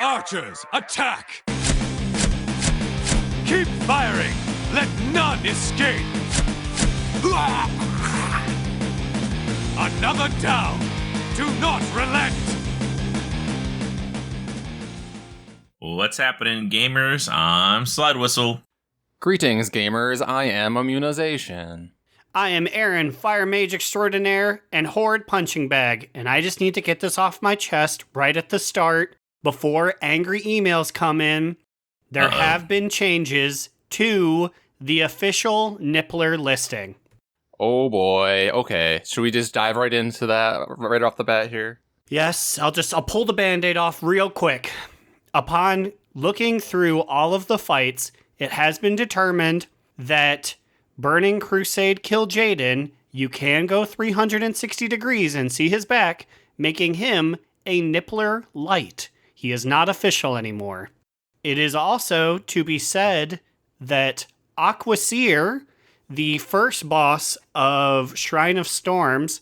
Archers, attack! Keep firing! Let none escape! Another down! Do not relent! What's happening, gamers? I'm Slide Whistle. Greetings, gamers. I am Immunization. I am Aaron, Fire Mage Extraordinaire, and Horde Punching Bag, and I just need to get this off my chest right at the start before angry emails come in. There have been changes to the official Nippler listing. Oh boy. Okay. Should we just dive right into that right off the bat here? Yes, I'll pull the Band-Aid off real quick. Upon looking through all of the fights, it has been determined that Burning Crusade Kill Jaden, you can go 360 degrees and see his back, making him a Nippler Light. He is not official anymore. It is also to be said that Aquaseer, the first boss of Shrine of Storms,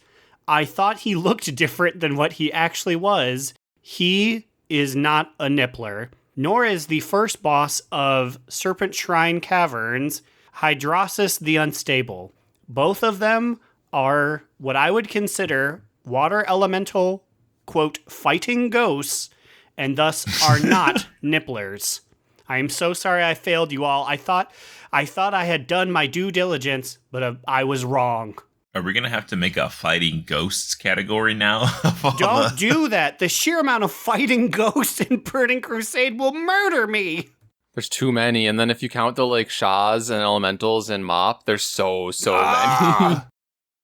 I thought he looked different than what he actually was. He is not a Nippler, nor is the first boss of Serpent Shrine Caverns, Hydrosis the Unstable. Both of them are what I would consider water elemental, quote, fighting ghosts, and thus are not Nipplers. I am so sorry I failed you all. I thought I had done my due diligence, but I was wrong. Are we going to have to make a fighting ghosts category now? Don't do that. The sheer amount of fighting ghosts in Burning Crusade will murder me. There's too many, and then if you count the Shahs and Elementals and Mop, there's so many.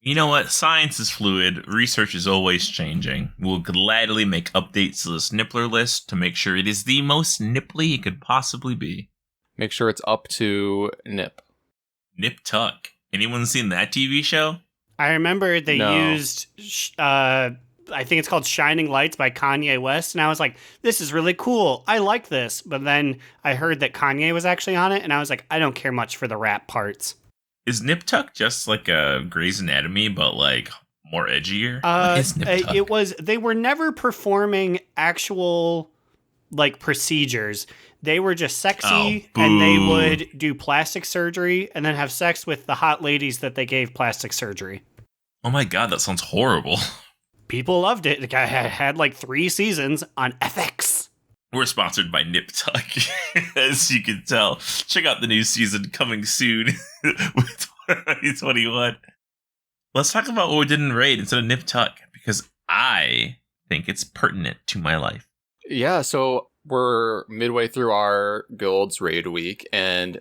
You know what? Science is fluid. Research is always changing. We'll gladly make updates to this Nippler list to make sure it is the most nipply it could possibly be. Make sure it's up to Nip. Nip Tuck. Anyone seen that TV show? I remember they used, I think it's called Shining Lights by Kanye West, and I was like, this is really cool. I like this. But then I heard that Kanye was actually on it, and I was like, I don't care much for the rap parts. Is Nip Tuck just like a Grey's Anatomy, but like more edgier? It was. They were never performing actual like procedures. They were just sexy, and they would do plastic surgery and then have sex with the hot ladies that they gave plastic surgery. Oh my god, that sounds horrible. People loved it. The guy had like 3 seasons on FX. We're sponsored by Nip Tuck, as you can tell. Check out the new season coming soon with 2021. Let's talk about what we did in Raid instead of Nip Tuck, because I think it's pertinent to my life. Yeah, so we're midway through our guild's Raid week, and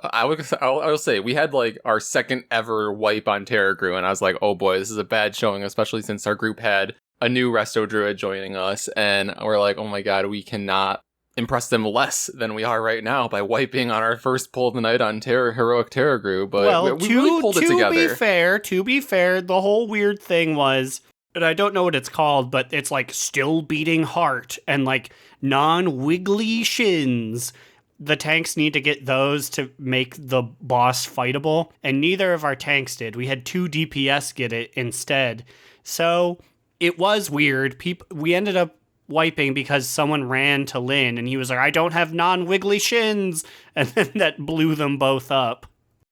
I'll say we had like our second ever wipe on Terragru, and I was like, oh boy, this is a bad showing, especially since our group had a new Resto Druid joining us, and we're like, oh my god, we cannot impress them less than we are right now by wiping on our first pull of the night on heroic Terragru, but we really pulled it together. To be fair, the whole weird thing was, and I don't know what it's called, but it's like still beating heart and like non-wiggly shins. The tanks need to get those to make the boss fightable, and neither of our tanks did. We had 2 DPS get it instead. So it was weird. We ended up wiping because someone ran to Lynn, and he was like, I don't have non-wiggly shins, and then that blew them both up.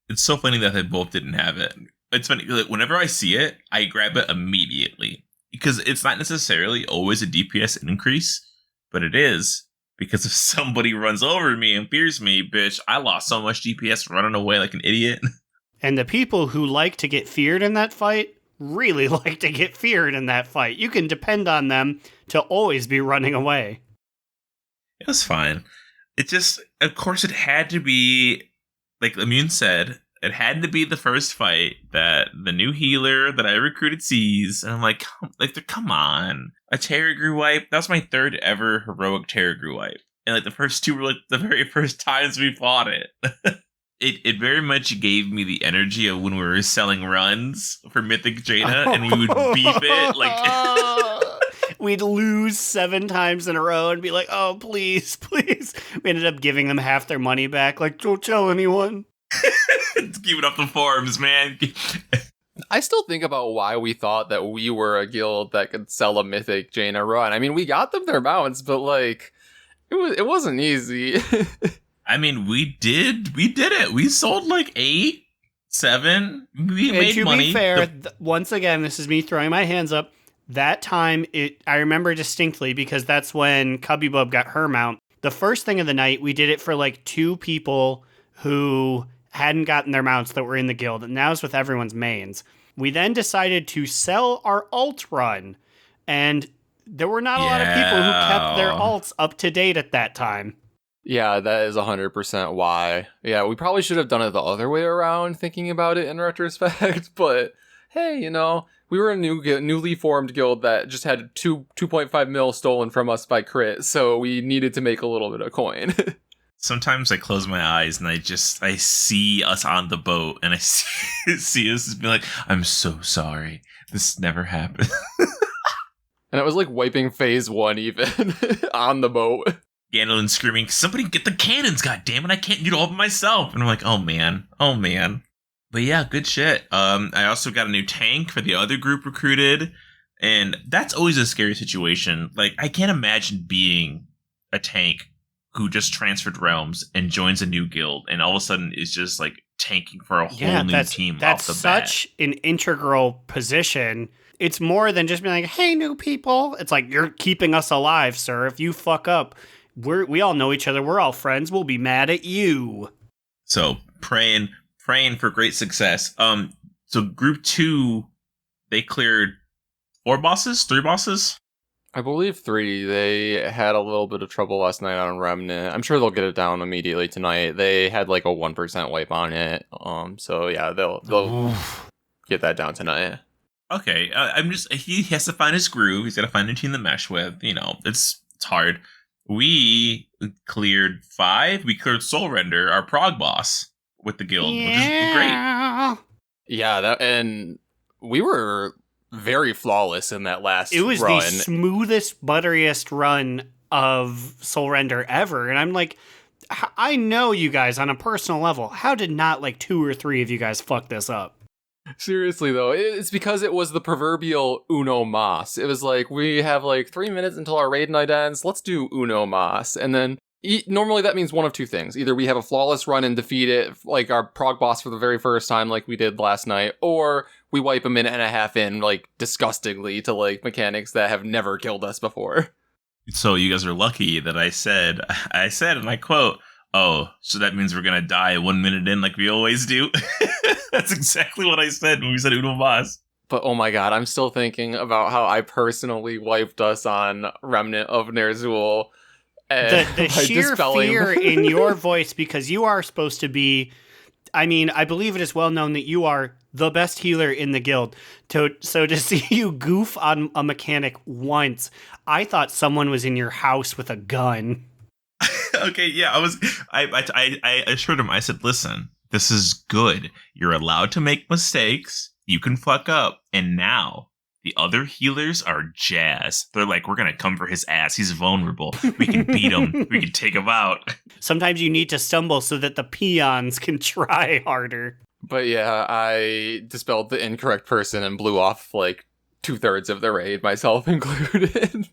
It's so funny that they both didn't have it. It's funny, like, whenever I see it, I grab it immediately. Because it's not necessarily always a DPS increase, but it is. Because if somebody runs over me and fears me, bitch, I lost so much DPS running away like an idiot. And the people who like to get feared in that fight really like to get feared in that fight. You can depend on them to always be running away. It was fine. It just, of course, it had to be, like Immune said, it had to be the first fight that the new healer that I recruited sees. And I'm like, come on. A Terragru wipe? That was my 3rd ever heroic Terragru wipe. And like the first 2 were like the very first times we fought it. It very much gave me the energy of when we were selling runs for Mythic Jaina and we would beef it. Like we'd lose 7 times in a row and be like, oh, please, please. We ended up giving them half their money back. Like, don't tell anyone. Keep it up the forums, man. I still think about why we thought that we were a guild that could sell a mythic Jaina run. I mean, we got them their mounts, but like, it wasn't easy. I mean, we did it. We sold like 8, 7. We And made to money. be fair, once again, this is me throwing my hands up. That time, I remember distinctly because that's when Cubby Bub got her mount. The first thing of the night, we did it for like 2 people who hadn't gotten their mounts that were in the guild, and that was with everyone's mains. We then decided to sell our alt run, and there were not a lot of people who kept their alts up to date at that time. Yeah, that is 100% why. Yeah, we probably should have done it the other way around, thinking about it in retrospect, but hey, you know, we were a newly formed guild that just had 2.5 mil stolen from us by crit, so we needed to make a little bit of coin. Sometimes I close my eyes and I see us on the boat and I see us be like, I'm so sorry. This never happened. And it was like wiping phase 1 even on the boat. Gandalf screaming, somebody get the cannons, goddammit, I can't do it all by myself. And I'm like, oh man. But yeah, good shit. I also got a new tank for the other group recruited. And that's always a scary situation. Like, I can't imagine being a tank who just transferred realms and joins a new guild and all of a sudden is just like tanking for a whole new team off the bat. That's such an integral position. It's more than just being like, hey, new people. It's like, you're keeping us alive, sir. If you fuck up, we all know each other. We're all friends. We'll be mad at you. So praying for great success. So group 2, they cleared 3 bosses. I believe 3. They had a little bit of trouble last night on Remnant. I'm sure they'll get it down immediately tonight. They had like a 1% wipe on it. So yeah, they'll get that down tonight. Okay, he has to find his groove. He's got to find a team to mesh with. You know, it's hard. We cleared 5. We cleared Soul Render, our prog boss, with the guild, which is great. Yeah, and we were very flawless in that last run. It was the smoothest, butteriest run of Soul Render ever. And I'm like, I know you guys on a personal level. How did not like 2 or 3 of you guys fuck this up? Seriously, though, it's because it was the proverbial Uno Mas. It was like, we have like 3 minutes until our raid night ends. Let's do Uno Mas. And then normally that means one of 2 things. Either we have a flawless run and defeat it, like our prog boss for the very first time, like we did last night, or we wipe a minute and a half in, like, disgustingly to, like, mechanics that have never killed us before. So you guys are lucky that I said, and I quote, oh, so that means we're going to die 1 minute in like we always do? That's exactly what I said when we said Uno Mas. But oh my god, I'm still thinking about how I personally wiped us on Remnant of Ner'zhul. The sheer fear in your voice, because you are supposed to be, I mean, I believe it is well known that you are the best healer in the guild. So to see you goof on a mechanic once, I thought someone was in your house with a gun. Okay, yeah, I assured him, I said, listen, this is good. You're allowed to make mistakes. You can fuck up. And now the other healers are jazzed. They're like, we're going to come for his ass. He's vulnerable. We can beat him. We can take him out. Sometimes you need to stumble so that the peons can try harder. But yeah, I dispelled the incorrect person and blew off like 2/3 of the raid, myself included.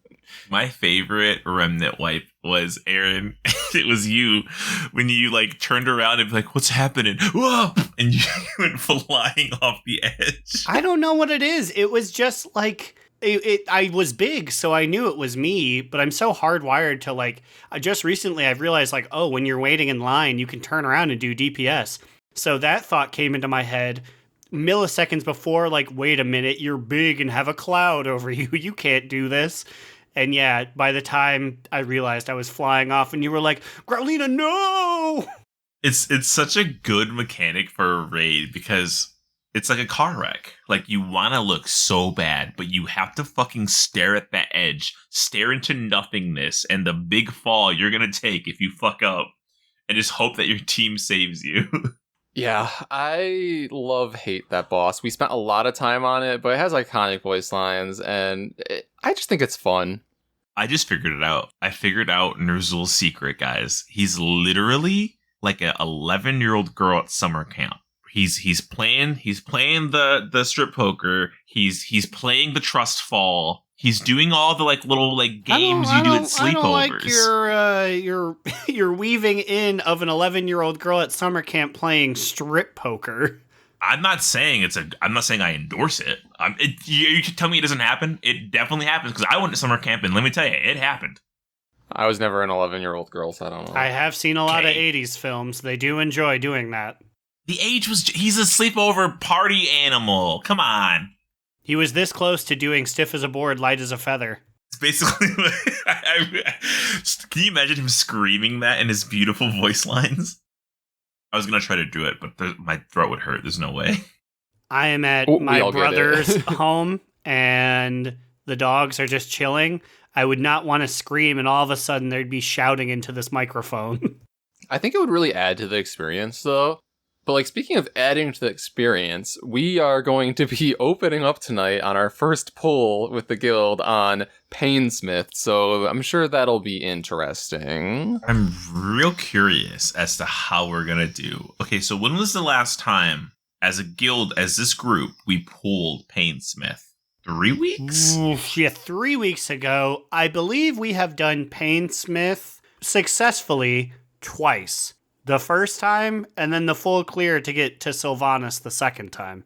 My favorite remnant wipe was, Aaron, it was you, when you like turned around and be like, what's happening? Whoa! And you went flying off the edge. I don't know what it is. It was just like, I was big, so I knew it was me, but I'm so hardwired to like, just recently I've realized like, oh, when you're waiting in line, you can turn around and do DPS. So that thought came into my head milliseconds before, like, wait a minute, you're big and have a cloud over you. You can't do this. And yeah, by the time I realized I was flying off and you were like, Growlina, no! It's such a good mechanic for a raid because it's like a car wreck. Like, you want to look so bad, but you have to fucking stare at that edge, stare into nothingness, and the big fall you're going to take if you fuck up, and just hope that your team saves you. Yeah, I hate that boss. We spent a lot of time on it, but it has iconic voice lines, and I just think it's fun. I just figured it out. I figured out Ner'zhul's secret, guys. He's literally like an 11-year-old girl at summer camp. He's playing the strip poker. He's playing the trust fall. He's doing all the little games you do at sleepovers. I don't like your weaving in of an 11-year-old girl at summer camp playing strip poker. I'm not saying I'm not saying I endorse it. You can tell me it doesn't happen. It definitely happens because I went to summer camp and let me tell you, it happened. I was never an 11-year-old girl, so I don't know. I have seen a lot of 80s films. They do enjoy doing that. The age he's a sleepover party animal. Come on. He was this close to doing stiff as a board, light as a feather. It's basically can you imagine him screaming that in his beautiful voice lines? I was going to try to do it, but my throat would hurt. There's no way. I am at my brother's home, and the dogs are just chilling. I would not want to scream, and all of a sudden there'd be shouting into this microphone. I think it would really add to the experience, though. But speaking of adding to the experience, we are going to be opening up tonight on our first pull with the guild on Painsmith, so I'm sure that'll be interesting. I'm real curious as to how we're gonna do. Okay, so when was the last time, as a guild, as this group, we pulled Painsmith? 3 weeks? Yeah, 3 weeks ago. I believe we have done Painsmith successfully twice. The first time, and then the full clear to get to Sylvanas the second time.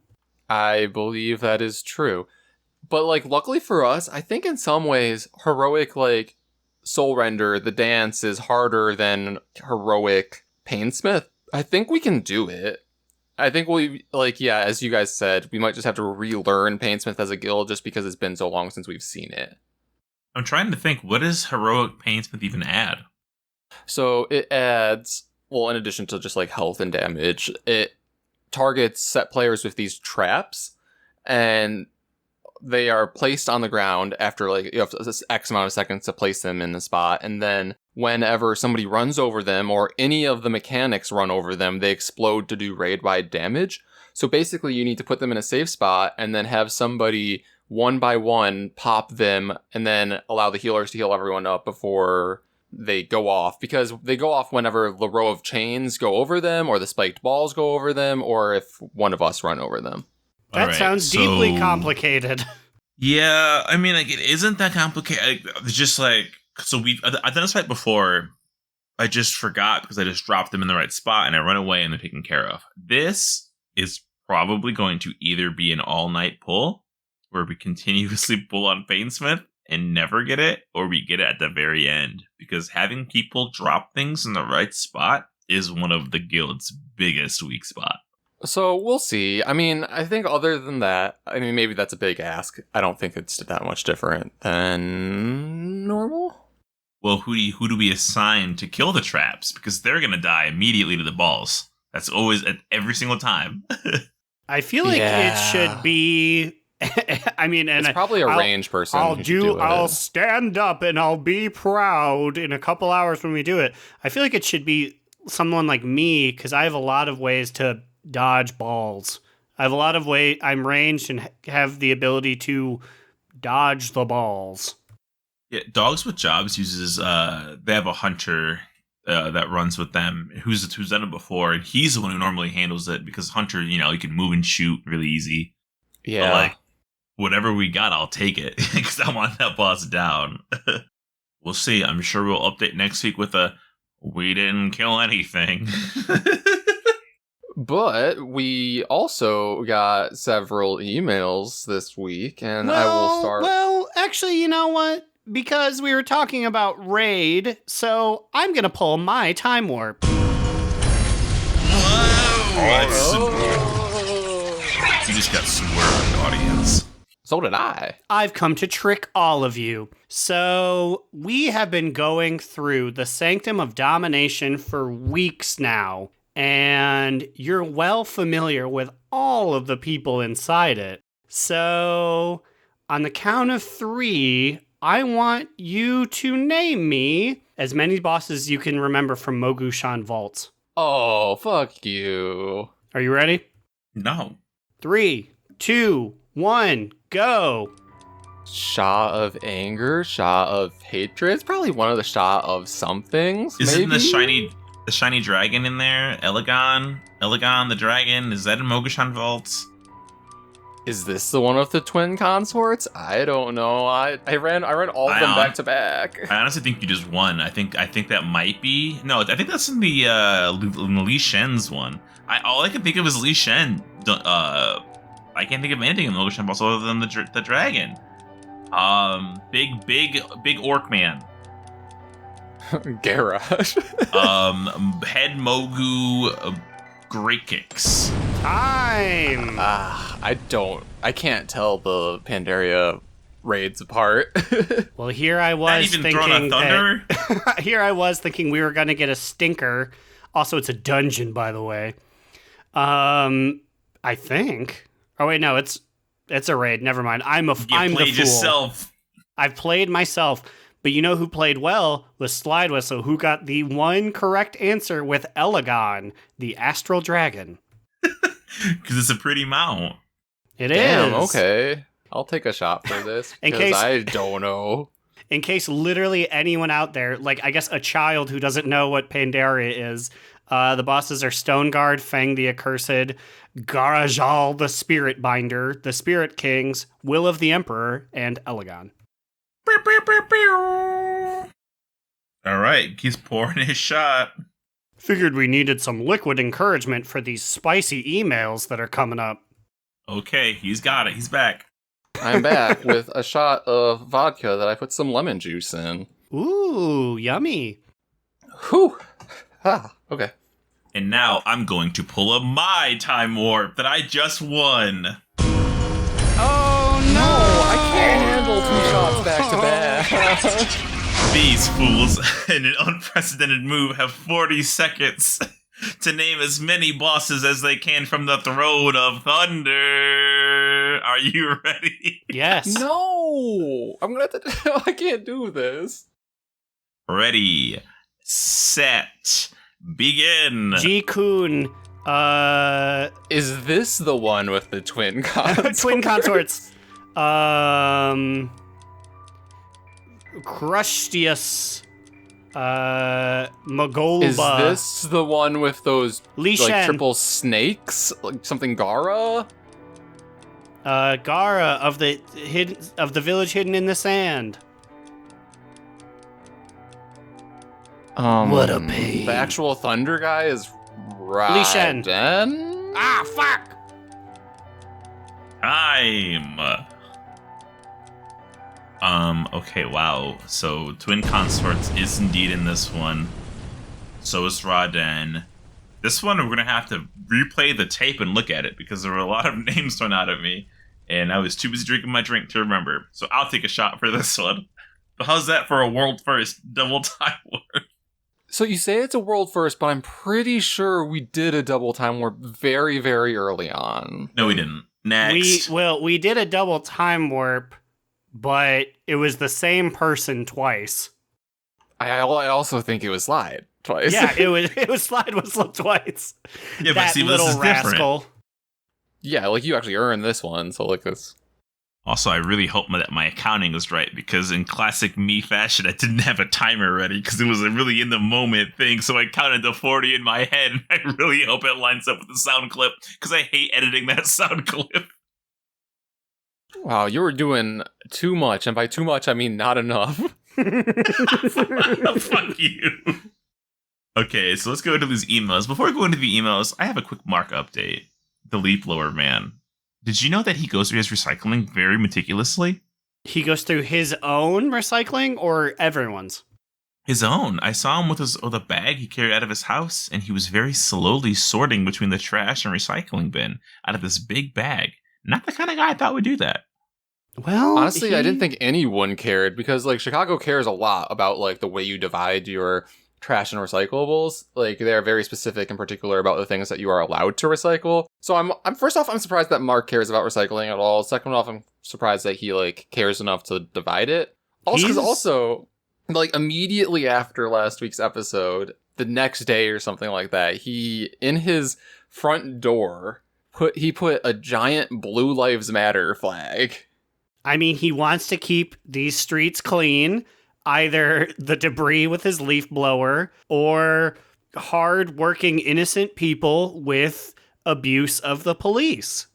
I believe that is true. But, luckily for us, I think in some ways, heroic, Soul Render, the dance, is harder than heroic Painsmith. I think we can do it. I think we, as you guys said, we might just have to relearn Painsmith as a guild just because it's been so long since we've seen it. I'm trying to think, what does heroic Painsmith even add? So it adds... Well, in addition to just health and damage, it targets set players with these traps, and they are placed on the ground after you have X amount of seconds to place them in the spot, and then whenever somebody runs over them or any of the mechanics run over them, they explode to do raid-wide damage. So basically, you need to put them in a safe spot and then have somebody one by one pop them, and then allow the healers to heal everyone up before they go off, because they go off whenever the row of chains go over them or the spiked balls go over them or if one of us run over them. That sounds deeply complicated. Yeah, I mean, it isn't that complicated. It's just so I've done this fight before. I just forgot because I just dropped them in the right spot and I run away and they're taken care of. This is probably going to either be an all-night pull where we continuously pull on Painsmith and never get it, or we get it at the very end, because having people drop things in the right spot is one of the guild's biggest weak spot. So we'll see. I mean, I think other than that, maybe that's a big ask. I don't think it's that much different than normal. Well, who do we assign to kill the traps? Because they're going to die immediately to the balls. That's always at every single time. I feel like it should be... it's probably a range person. I'll stand up and I'll be proud in a couple hours when we do it. I feel like it should be someone like me, because I have a lot of ways to dodge balls. I have a lot of I'm ranged and have the ability to dodge the balls. Yeah, Dogs with Jobs uses they have a hunter that runs with them who's done it before, and he's the one who normally handles it, because Hunter, you can move and shoot really easy. Yeah. But whatever we got, I'll take it, because I want that boss down. We'll see. I'm sure we'll update next week with we didn't kill anything. But we also got several emails this week, and I will start... Well, actually, you know what? Because we were talking about Raid, so I'm going to pull my Time Warp. Whoa! You just got swerved, audience. So did I. I've come to trick all of you. So we have been going through the Sanctum of Domination for weeks now, and you're well familiar with all of the people inside it. So on the count of 3, I want you to name me as many bosses you can remember from Mogushan Vaults. Oh, fuck you. Are you ready? No. 3, 2, 1, go. Shah of Anger, Shah of Hatred. It's probably one of the Shah of some things. Isn't maybe? the shiny... the shiny dragon in there? Elegon the dragon. Is that in Mogashan Vaults? Is this the one with the twin consorts? I don't know. I ran all of them back to back. I honestly think you just won. I think that might be. No, I think that's in the Li Shen's one. All I can think of is Li Shen. I can't think of anything in the Mogashan Vaults other than the dragon. Big orc man. Garage. Head Mogu, great kicks. Time. I can't tell the Pandaria raids apart. Well, here I Not was even thinking throwing a thunder. here I was thinking we were gonna get a stinker. Also, it's a dungeon, by the way. I think. Oh wait, no, it's a raid. Never mind. I'm the fool. Yourself. I've played myself. But you know who played well was Slide Whistle, who got the one correct answer with Elegon, the Astral Dragon. Because it's a pretty mount. It Damn, is. okay. I'll take a shot for this. Because I don't know. In case literally anyone out there, like I guess a child who doesn't know what Pandaria is, the bosses are Stoneguard, Fang the Accursed, Garajal the Spirit Binder, the Spirit Kings, Will of the Emperor, and Elegon. All right, he's pouring his shot. Figured we needed some liquid encouragement for these spicy emails that are coming up. Okay, he's got it. He's back. I'm back with a shot of vodka that I put some lemon juice in. Ooh, yummy. Whew. Okay. And now I'm going to pull up my time warp that I just won. Oh no! I can't handle 2 shots back to back. These fools, in an unprecedented move, have 40 seconds to name as many bosses as they can from the Throne of Thunder. Are you ready? Yes. No! I'm gonna have to. I can't do this. Ready, set, begin. G-Kun, Is this the one with the twin consorts? twin consorts. Crustius, Mogolba. Is this the one with those Li like Shen. triple snakes? Like something Gara? Gara of the village hidden in the sand. What a pain. The actual Thunder guy is Li Shen. Raiden? Ah, fuck! Time. Okay, wow. So, Twin Consorts is indeed in this one. So is Raiden. This one, we're going to have to replay the tape and look at it, because there were a lot of names thrown out at me, and I was too busy drinking my drink to remember. So I'll take a shot for this one. But how's that for a world first double time warp? So you say it's a world first, but I'm pretty sure we did a double time warp very, very early on. No, we didn't. Next. We did a double time warp, but it was the same person twice. I also think it was Slide twice. Yeah, it was Slide Whistle twice. Yeah, but that see, little this is different. rascal. Yeah, like you actually earned this one, so like this. Also, I really hope that my accounting was right, because in classic me fashion, I didn't have a timer ready because it was a really in the moment thing. So I counted to 40 in my head. And I really hope it lines up with the sound clip, because I hate editing that sound clip. Wow, you were doing too much, and by too much I mean not enough. Fuck you. Okay, so let's go into these emails. Before we go into the emails, I have a quick Mark update. The leaf blower man. Did you know that he goes through his recycling very meticulously? He goes through his own recycling or everyone's? His own. I saw him with a bag he carried out of his house, and he was very slowly sorting between the trash and recycling bin out of this big bag. Not the kind of guy I thought would do that. Well, Honestly, I didn't think anyone cared, because like Chicago cares a lot about like the way you divide your trash and recyclables. Like they're very specific and particular about the things that you are allowed to recycle. So I'm first off, I'm surprised that Mark cares about recycling at all. Second off, I'm surprised that he like cares enough to divide it. Also, because also like immediately after last week's episode, the next day or something like that, he in his front door put a giant Blue Lives Matter flag. I mean, he wants to keep these streets clean, either the debris with his leaf blower or hard-working, innocent people with abuse of the police.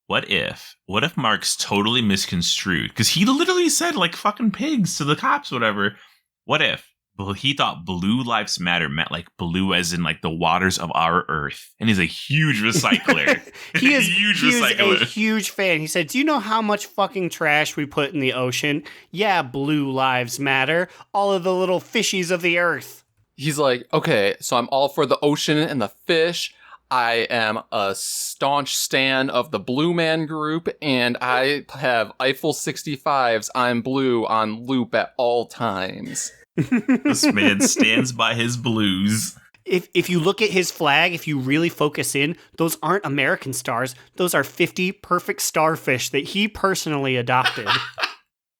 What if Mark's totally misconstrued? Because he literally said, like, fucking pigs to the cops, whatever. What if he thought blue lives matter meant, like, blue as in, like, the waters of our earth? And he's a huge recycler. He is recycler. a huge fan. He said, do you know how much fucking trash we put in the ocean? Yeah, blue lives matter. All of the little fishies of the earth. He's like, okay, so I'm all for the ocean and the fish. I am a staunch stan of the Blue Man Group, and I have Eiffel 65s. I'm blue on loop at all times. This man stands by his blues. If you look at his flag, if you really focus in, those aren't American stars. Those are 50 perfect starfish that he personally adopted.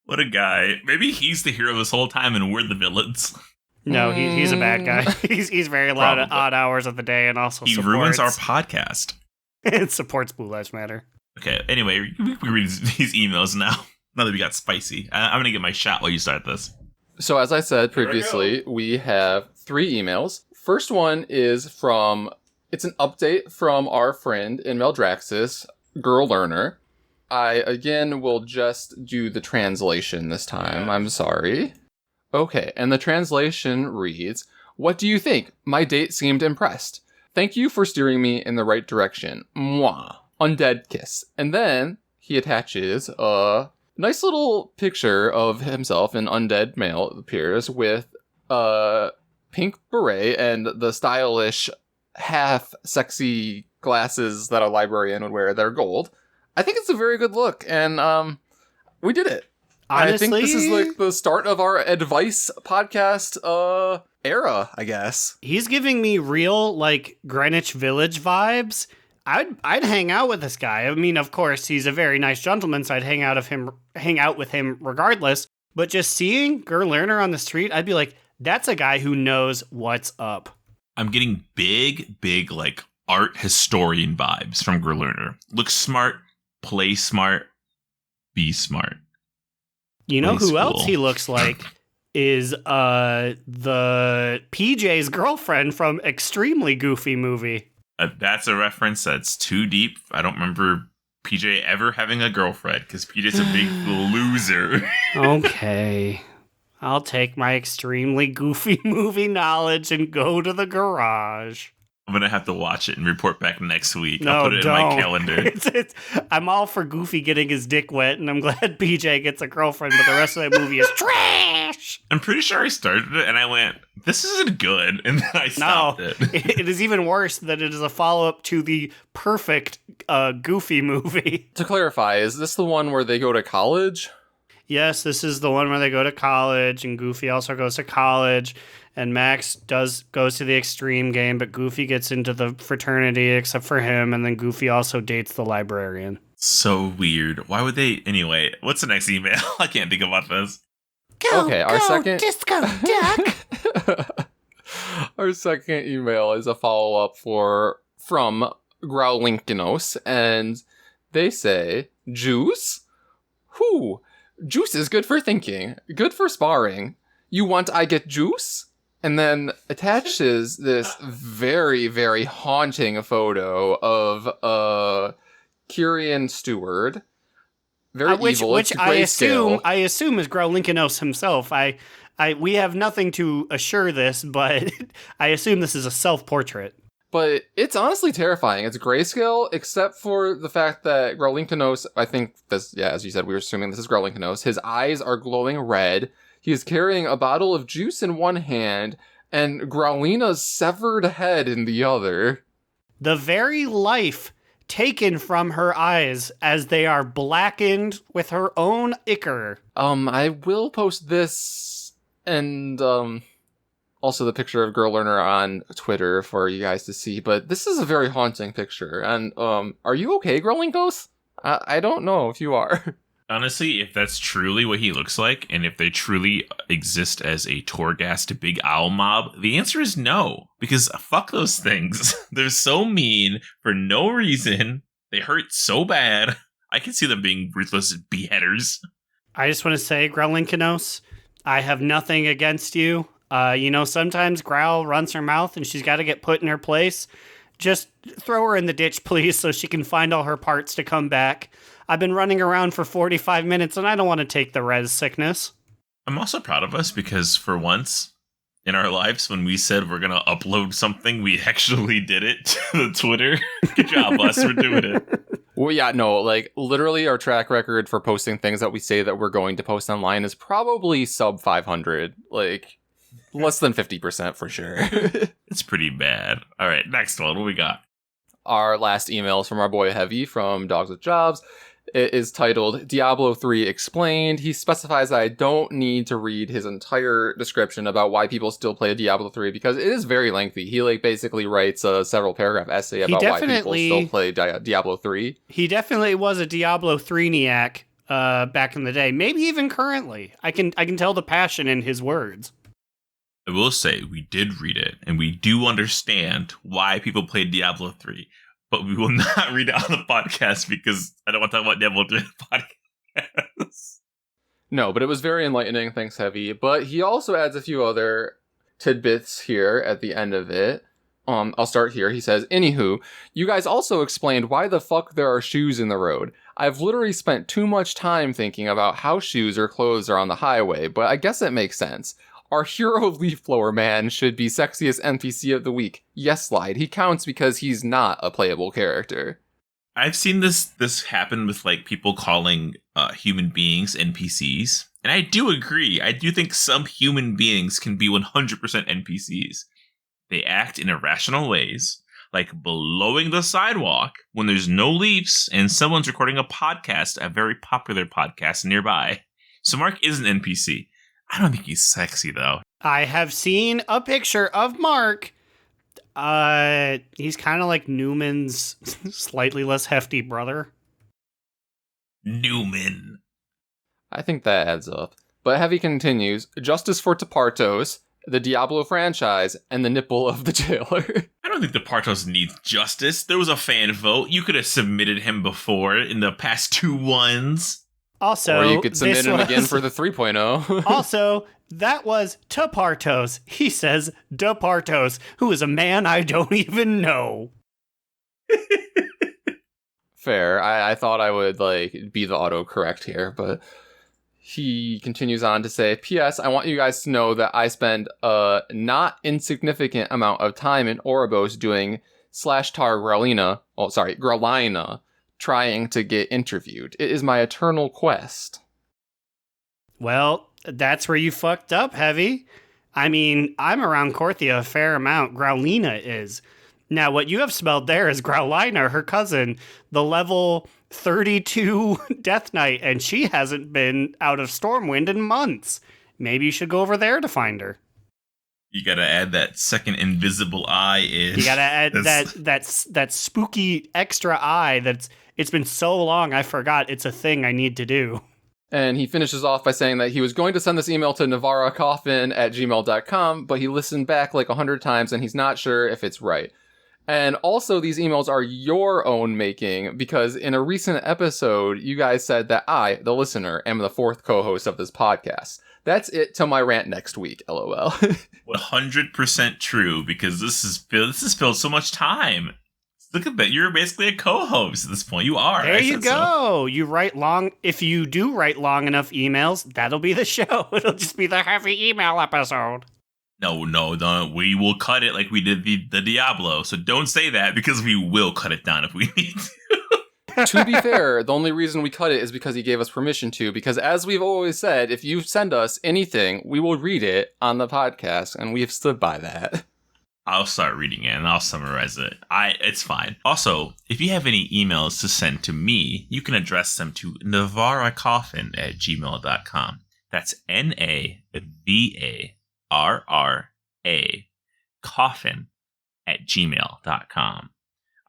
What a guy. Maybe he's the hero this whole time and we're the villains. No, he's a bad guy. He's very loud at odd hours of the day and also he ruins our podcast. It supports Blue Lives Matter. Okay, anyway, we can read these emails now that we got spicy. I'm going to get my shot while you start this. So as I said previously, we have 3 emails. First one is it's an update from our friend in Meldraxis, Girl Learner. I, again, will just do the translation this time. I'm sorry. Okay, and the translation reads, "What do you think? My date seemed impressed. Thank you for steering me in the right direction. Mwah. Undead kiss." And then he attaches a nice little picture of himself, an undead male, it appears, with a pink beret and the stylish half-sexy glasses that a librarian would wear that are gold. I think it's a very good look, and we did it. Honestly, I think this is like the start of our advice podcast era, I guess. He's giving me real like Greenwich Village vibes. I'd hang out with this guy. I mean, of course, he's a very nice gentleman, so I'd hang out with him regardless. But just seeing Girl Learner on the street, I'd be like, that's a guy who knows what's up. I'm getting big like art historian vibes from Girl Learner. Look smart, play smart, be smart. You know who Cool. else he looks like is the PJ's girlfriend from Extremely Goofy Movie. That's a reference that's too deep. I don't remember PJ ever having a girlfriend because PJ's a big loser. Okay. I'll take my Extremely Goofy Movie knowledge and go to the garage. I'm going to have to watch it and report back next week. No, I'll put it don't. in my calendar. I'm all for Goofy getting his dick wet, and I'm glad PJ gets a girlfriend, but the rest of that movie is trash! I'm pretty sure I started it and I went, this isn't good. And then I stopped it. It is even worse that it is a follow-up to the perfect Goofy movie. To clarify, is this the one where they go to college? Yes, this is the one where they go to college, and Goofy also goes to college, and Max goes to the extreme game, but Goofy gets into the fraternity except for him, and then Goofy also dates the librarian. So weird. Why would they? Anyway, what's the next email? I can't think about this. Our second Disco Duck. Our second email is a follow-up from Growlinkinos, and they say, "Juice? Whoo! Juice is good for thinking, good for sparring. You want I get juice?" And then attaches this very, very haunting photo of Kyrian Steward. Very evil. Which It's I grayscale. assume is Growlinkinos himself. We have nothing to assure this, but I assume this is a self-portrait. But it's honestly terrifying. It's grayscale, except for the fact that Growlinkinos, I think this, yeah, as you said, we were assuming this is Growlinkinos. His eyes are glowing red. He is carrying a bottle of juice in one hand and Growlina's severed head in the other. The very life taken from her eyes as they are blackened with her own ichor. I will post this and also the picture of Girl Learner on Twitter for you guys to see, but this is a very haunting picture. And are you okay, Growlinkos? I don't know if you are. Honestly, if that's truly what he looks like, and if they truly exist as a Torghast big owl mob, the answer is no. Because fuck those things. They're so mean for no reason. They hurt so bad. I can see them being ruthless beheaders. I just want to say, Growlinkinos, I have nothing against you. Sometimes Growl runs her mouth and she's got to get put in her place. Just throw her in the ditch, please, so she can find all her parts to come back. I've been running around for 45 minutes and I don't want to take the res sickness. I'm also proud of us because for once in our lives, when we said we're going to upload something, we actually did it to the Twitter. Good job, us, for doing it. Well, yeah, no, like, literally our track record for posting things that we say that we're going to post online is probably sub 500. Like, less than 50% for sure. It's pretty bad. All right, next one. What we got? Our last email is from our boy Heavy from Dogs with Jobs. It is titled Diablo 3 Explained. He specifies that I don't need to read his entire description about why people still play Diablo 3 because it is very lengthy. He basically writes a several paragraph essay about why people still play Diablo 3. He definitely was a Diablo 3-niac back in the day, maybe even currently. I can tell the passion in his words. I will say we did read it and we do understand why people play Diablo 3. But we will not read it on the podcast because I don't want to talk about Diablo 3 on the podcast. No, but it was very enlightening. Thanks, Heavy. But he also adds a few other tidbits here at the end of it. I'll start here. He says, anywho, you guys also explained why the fuck there are shoes in the road. I've literally spent too much time thinking about how shoes or clothes are on the highway, but I guess it makes sense. Our hero leaf blower man should be sexiest NPC of the week. Yes, Slide. He counts because he's not a playable character. I've seen this happen with like people calling human beings NPCs. And I do agree. I do think some human beings can be 100% NPCs. They act in irrational ways, like blowing the sidewalk when there's no leaves and someone's recording a podcast, a very popular podcast nearby. So Mark is an NPC. I don't think he's sexy, though. I have seen a picture of Mark. He's kind of like Newman's slightly less hefty brother. Newman. I think that adds up. But Heavy continues, justice for Tepartos, the Diablo franchise, and the nipple of the jailer. I don't think Tepartos needs justice. There was a fan vote. You could have submitted him before in the past 2 ones. Also, or you could submit him again for the 3.0. Also, that was Tepartos. He says Departos, who is a man I don't even know. Fair. I thought I would be the autocorrect here, but he continues on to say, P.S. I want you guys to know that I spend a not insignificant amount of time in Ouroboros doing /tar Growlina, trying to get interviewed. It is my eternal quest. Well, that's where you fucked up, Heavy. I mean, I'm around Korthia a fair amount. Growlina is. Now, what you have spelled there is Growlina, her cousin, the level 32 Death Knight, and she hasn't been out of Stormwind in months. Maybe you should go over there to find her. You gotta add that second invisible eye in. You gotta add that spooky extra eye it's been so long I forgot it's a thing I need to do. And he finishes off by saying that he was going to send this email to navaracoffin@gmail.com, but he listened back 100 times and he's not sure if it's right. And also, these emails are your own making, because in a recent episode, you guys said that I, the listener, am the 4th co-host of this podcast. That's it till my rant next week, LOL. 100% true, because this has filled so much time. Look at that. You're basically a co-host at this point. You are. There you go. So. You write long. If you do write long enough emails, that'll be the show. It'll just be the Heavy email episode. No. We will cut it like we did the Diablo. So don't say that, because we will cut it down if we need to. To be fair, the only reason we cut it is because he gave us permission to, because as we've always said, if you send us anything, we will read it on the podcast, and we have stood by that. I'll start reading it and I'll summarize it. It's fine. Also, if you have any emails to send to me, you can address them to navaracoffin@gmail.com. That's NAVARRA coffin@gmail.com.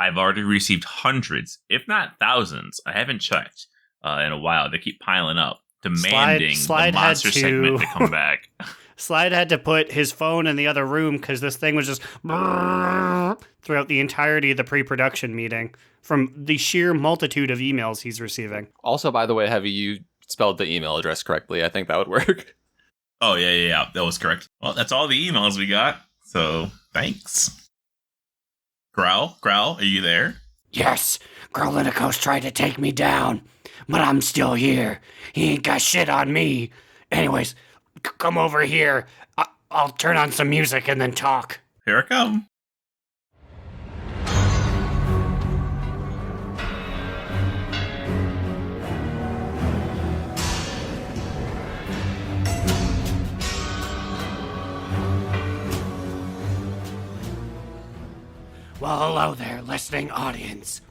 I've already received hundreds, if not thousands, I haven't checked in a while. They keep piling up, demanding Slide the monster segment to come back. Slide had to put his phone in the other room because this thing was just throughout the entirety of the pre-production meeting from the sheer multitude of emails he's receiving. Also, by the way, Heavy, you spelled the email address correctly. I think that would work. Oh, yeah. That was correct. Well, that's all the emails we got. So, thanks. Growl, are you there? Yes, Growlinicos tried to take me down, but I'm still here. He ain't got shit on me. Anyways, come over here. I'll turn on some music and then talk. Here I come. Well, hello there, listening audience.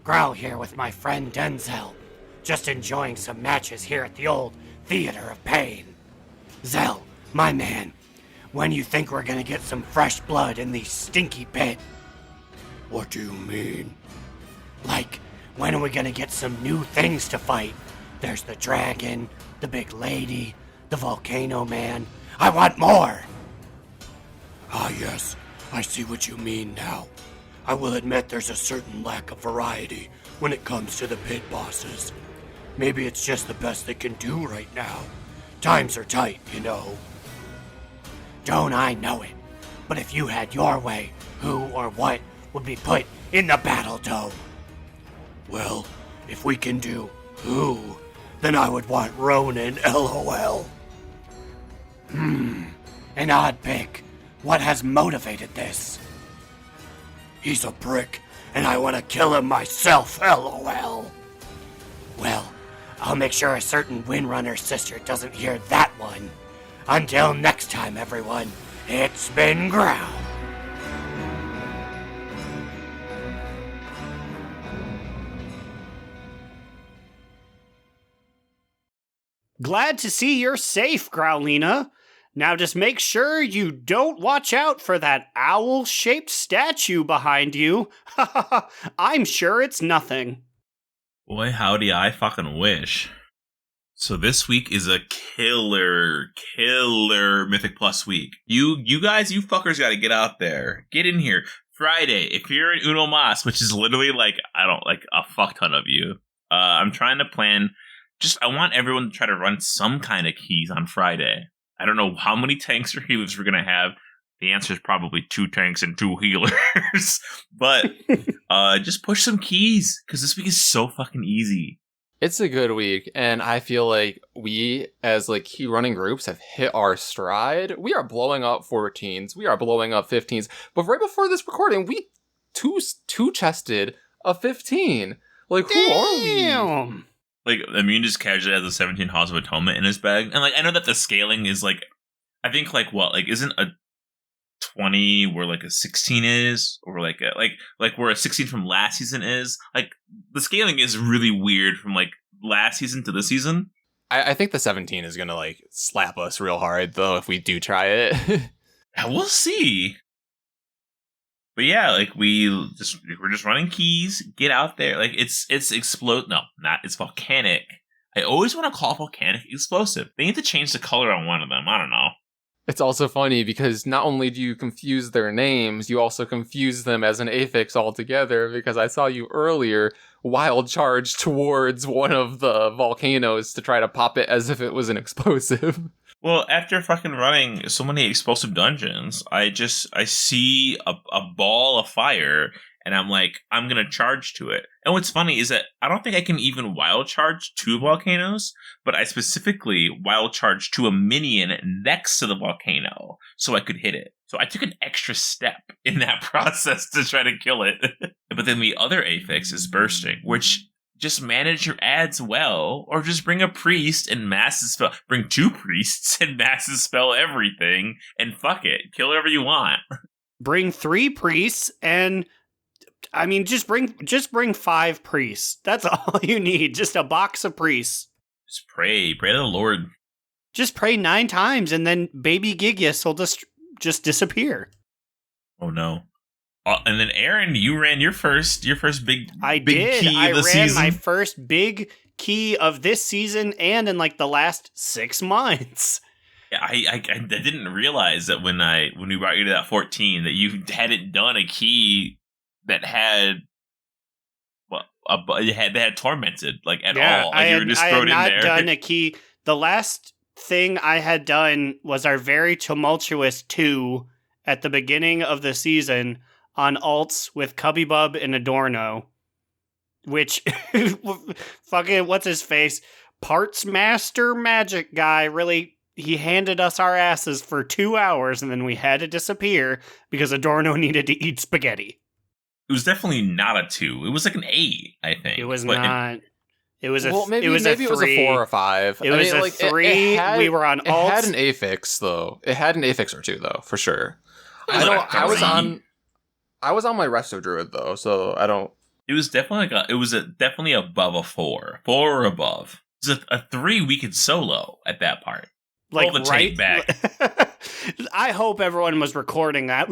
Growl here with my friend Denzel. Just enjoying some matches here at the old Theater of Pain. Zell, my man, when you think we're gonna get some fresh blood in the stinky pit? What do you mean? Like, when are we gonna get some new things to fight? There's the dragon, the big lady, the volcano man. I want more! Ah, yes, I see what you mean now. I will admit there's a certain lack of variety when it comes to the pit bosses. Maybe it's just the best they can do right now. Times are tight, you know. Don't I know it? But if you had your way, who or what would be put in the battle dome? Well, if we can do who, then I would want Ronan, LOL. An odd pick. What has motivated this? He's a prick, and I want to kill him myself, LOL. Well, I'll make sure a certain Windrunner sister doesn't hear that one. Until next time, everyone, it's been Growl. Glad to see you're safe, Growlina. Now just make sure you don't watch out for that owl-shaped statue behind you. I'm sure it's nothing. Boy, howdy, I fucking wish. So this week is a killer Mythic Plus week. You fuckers gotta get out there. Get in here. Friday, if you're in Uno Mas, which is literally like, I don't like a fuck ton of you, I'm trying to plan, I want everyone to try to run some kind of keys on Friday. I don't know how many tanks or healers we're going to have. The answer is probably 2 tanks and 2 healers. But just push some keys, because this week is so fucking easy. It's a good week, and I feel like we, as like key running groups, have hit our stride. We are blowing up 14s. We are blowing up 15s. But right before this recording, we two-chested a 15. Like, who are we? Like, Immune just casually has a 17 Halls of Atonement in his bag. And, like, I know that the scaling is, like, I think, like, what? Like, isn't a 20 where, like, a 16 is? Or, like, where a 16 from last season is? Like, the scaling is really weird from, like, last season to this season. I think the 17 is gonna, like, slap us real hard, though, if we do try it. Yeah, we'll see. But yeah, like we're just running keys. Get out there, like it's explode. No, not it's volcanic. I always want to call volcanic explosive. They need to change the color on one of them. I don't know. It's also funny because not only do you confuse their names, you also confuse them as an affix altogether. Because I saw you earlier wild charge towards one of the volcanoes to try to pop it as if it was an explosive. Well, after fucking running so many explosive dungeons, I see a ball of fire, and I'm like, I'm gonna charge to it. And what's funny is that I don't think I can even wild charge 2 volcanoes, but I specifically wild charge to a minion next to the volcano so I could hit it. So I took an extra step in that process to try to kill it. But then the other affix is bursting, which just manage your ads well, or just bring a priest and masses spell. Bring 2 priests and masses spell everything, and fuck it, kill whatever you want. Bring 3 priests, and I mean, just bring 5 priests. That's all you need. Just a box of priests. Just pray to the Lord. Just pray 9 times, and then baby Gigius will just disappear. Oh no. And then Aaron, you ran your first big key of the season. I ran my first big key of this season and in like the last 6 months. Yeah, I didn't realize that when we brought you to that 14 that you hadn't done a key that had that had tormented like at all. Like, you were just thrown in there. I had not done a key. The last thing I had done was our very tumultuous 2 at the beginning of the season on alts with Cubby Bub and Adorno, which fucking what's his face parts master magic guy really he handed us our asses for 2 hours and then we had to disappear because Adorno needed to eat spaghetti. It was definitely not a 2. It was like an 8, I think. It was not. It was a. Maybe it was a 3. It was a 4 or 5. It was a 3. We were on alts. It had an affix though. It had an affix or 2 though, for sure. I was on my Resto Druid though, so I don't. It was definitely definitely above a 4 or above. It was a 3 we could solo at that part. Like pull the tape back. I hope everyone was recording that.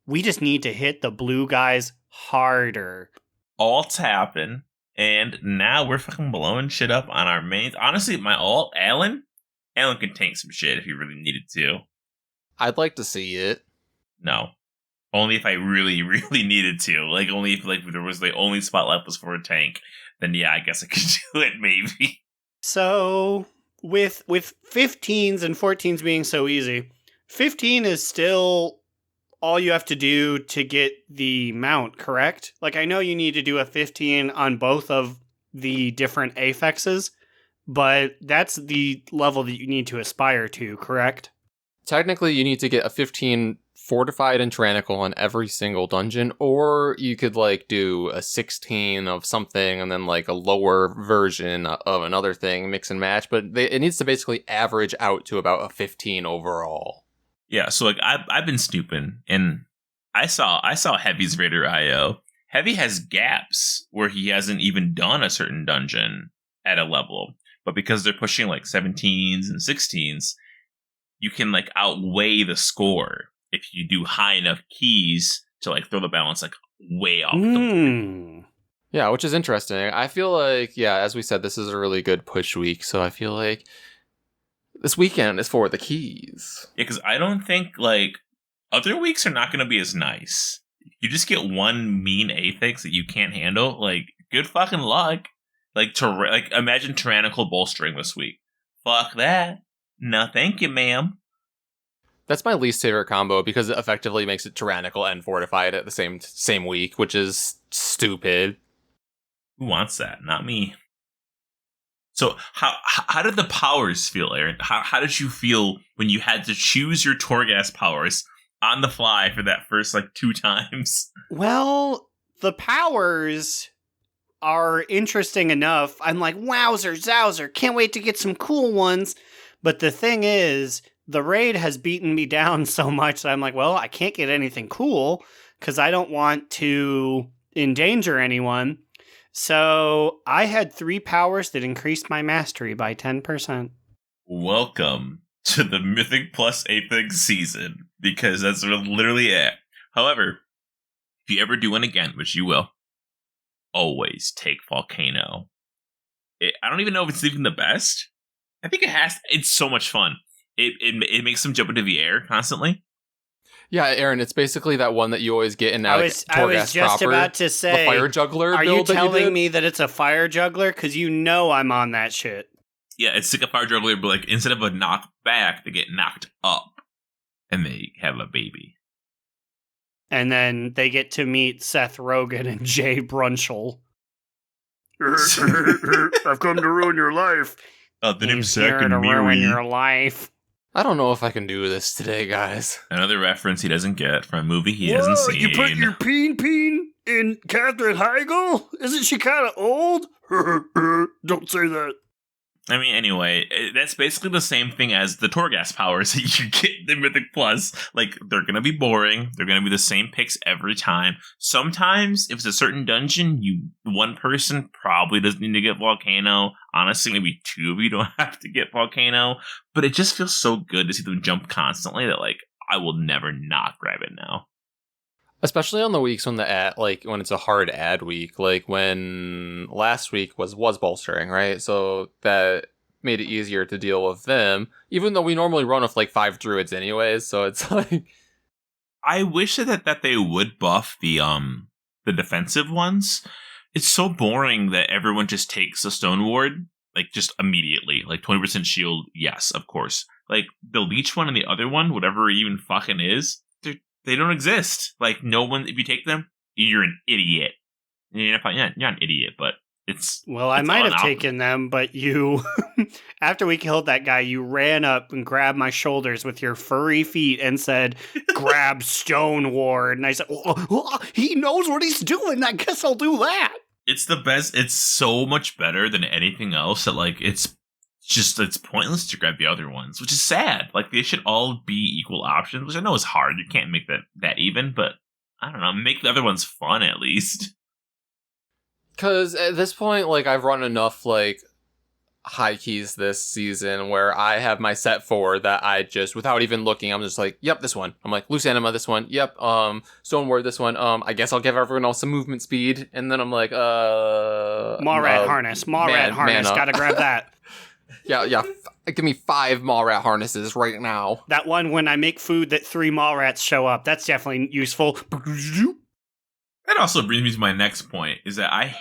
We just need to hit the blue guys harder. Alts happen, and now we're fucking blowing shit up on our mains. Honestly, my alt, Alan can tank some shit if he really needed to. I'd like to see it. No. Only if I really, really needed to. Like, only if there was the only spot left was for a tank. Then yeah, I guess I could do it, maybe. So, with 15s and 14s being so easy, 15 is still all you have to do to get the mount, correct? Like, I know you need to do a 15 on both of the different affixes, but that's the level that you need to aspire to, correct? Technically, you need to get a 15 fortified and tyrannical on every single dungeon, or you could do a 16 of something and then a lower version of another thing, mix and match, but it needs to basically average out to about a 15 overall. Yeah, so I've been snooping, and I saw Heavy's Raider IO. Heavy has gaps where he hasn't even done a certain dungeon at a level, but because they're pushing 17s and 16s, you can outweigh the score if you do high enough keys to throw the balance way off the board. Yeah, which is interesting. I feel as we said, this is a really good push week, so I feel like this weekend is for the keys. Yeah, because I don't think other weeks are not going to be as nice. You just get one mean affix that you can't handle. Good fucking luck. Imagine tyrannical bolstering this week. Fuck that. No, thank you, ma'am. That's my least favorite combo because it effectively makes it tyrannical and fortified at the same week, which is stupid. Who wants that? Not me. So how did the powers feel, Aaron? How did you feel when you had to choose your Torghast powers on the fly for that first 2 times? Well, the powers are interesting enough. I'm like, wowzer, zowzer, can't wait to get some cool ones. But the thing is, the raid has beaten me down so much that I'm like, well, I can't get anything cool because I don't want to endanger anyone. So I had 3 powers that increased my mastery by 10%. Welcome to the Mythic Plus Apex season, because that's literally it. However, if you ever do one again, which you will, always take Volcano. I don't even know if it's even the best. I think it has. It's so much fun. It makes them jump into the air constantly. Yeah, Aaron, it's basically that one that you always get in I was just proper, about to say, the fire juggler. Are build you that telling me that it's a fire juggler? Because you know I'm on that shit. Yeah, it's like a fire juggler, but instead of a knock back, they get knocked up, and they have a baby. And then they get to meet Seth Rogen and Jay Brunchel. I've come to ruin your life. The name's He's here to ruin your life. I don't know if I can do this today, guys. Another reference he doesn't get from a movie he hasn't seen. You put your peen in Katherine Heigl? Isn't she kind of old? Don't say that. I mean, anyway, that's basically the same thing as the Torghast powers that you get in Mythic Plus. They're going to be boring. They're going to be the same picks every time. Sometimes, if it's a certain dungeon, one person probably doesn't need to get Volcano. Honestly, maybe 2 of you don't have to get Volcano. But it just feels so good to see them jump constantly that, I will never not grab it now. Especially on the weeks when when it's a hard ad week, when last week was bolstering, right? So that made it easier to deal with them, even though we normally run with 5 druids anyways. So it's I wish that they would buff the defensive ones. It's so boring that everyone just takes a Stone Ward Like, just immediately. Like, 20% shield, yes, of course. Like, the leech one and the other one, whatever it even fucking is, they don't exist. Like, no one, if you take them, you're an idiot. You're not an idiot, but it's... Well, I might have taken them, but you, after we killed that guy, you ran up and grabbed my shoulders with your furry feet and said, grab Stone Ward. And I said, he knows what he's doing. I guess I'll do that. It's the best. It's so much better than anything else that, like, it's pointless to grab the other ones, which is sad. Like, they should all be equal options, which I know is hard. You can't make that even, but I don't know. Make the other ones fun, at least. Because at this point, like, I've run enough, like, high keys this season where I have my set for that I just, without even looking, I'm just like, yep, this one. I'm like, Loose Anima, this one. Yep, Stoneward, this one. I guess I'll give everyone else some movement speed. And then I'm like, Mallrat Harness. Mallrat Harness. Gotta grab that. Yeah. Give me 5 Mallrat Harnesses right now. That one, when I make food that 3 Mallrats show up, that's definitely useful. That also brings me to my next point, is that I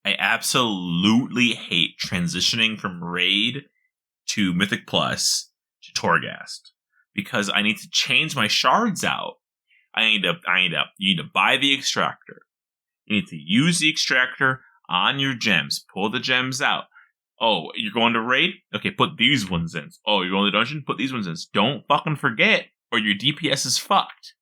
absolutely hate transitioning from Raid to Mythic Plus to Torghast, because I need to change my shards out. You need to buy the extractor. You need to use the extractor on your gems. Pull the gems out. Oh, you're going to Raid? Okay, put these ones in. Oh, you're going to the dungeon? Put these ones in. Don't fucking forget, or your DPS is fucked.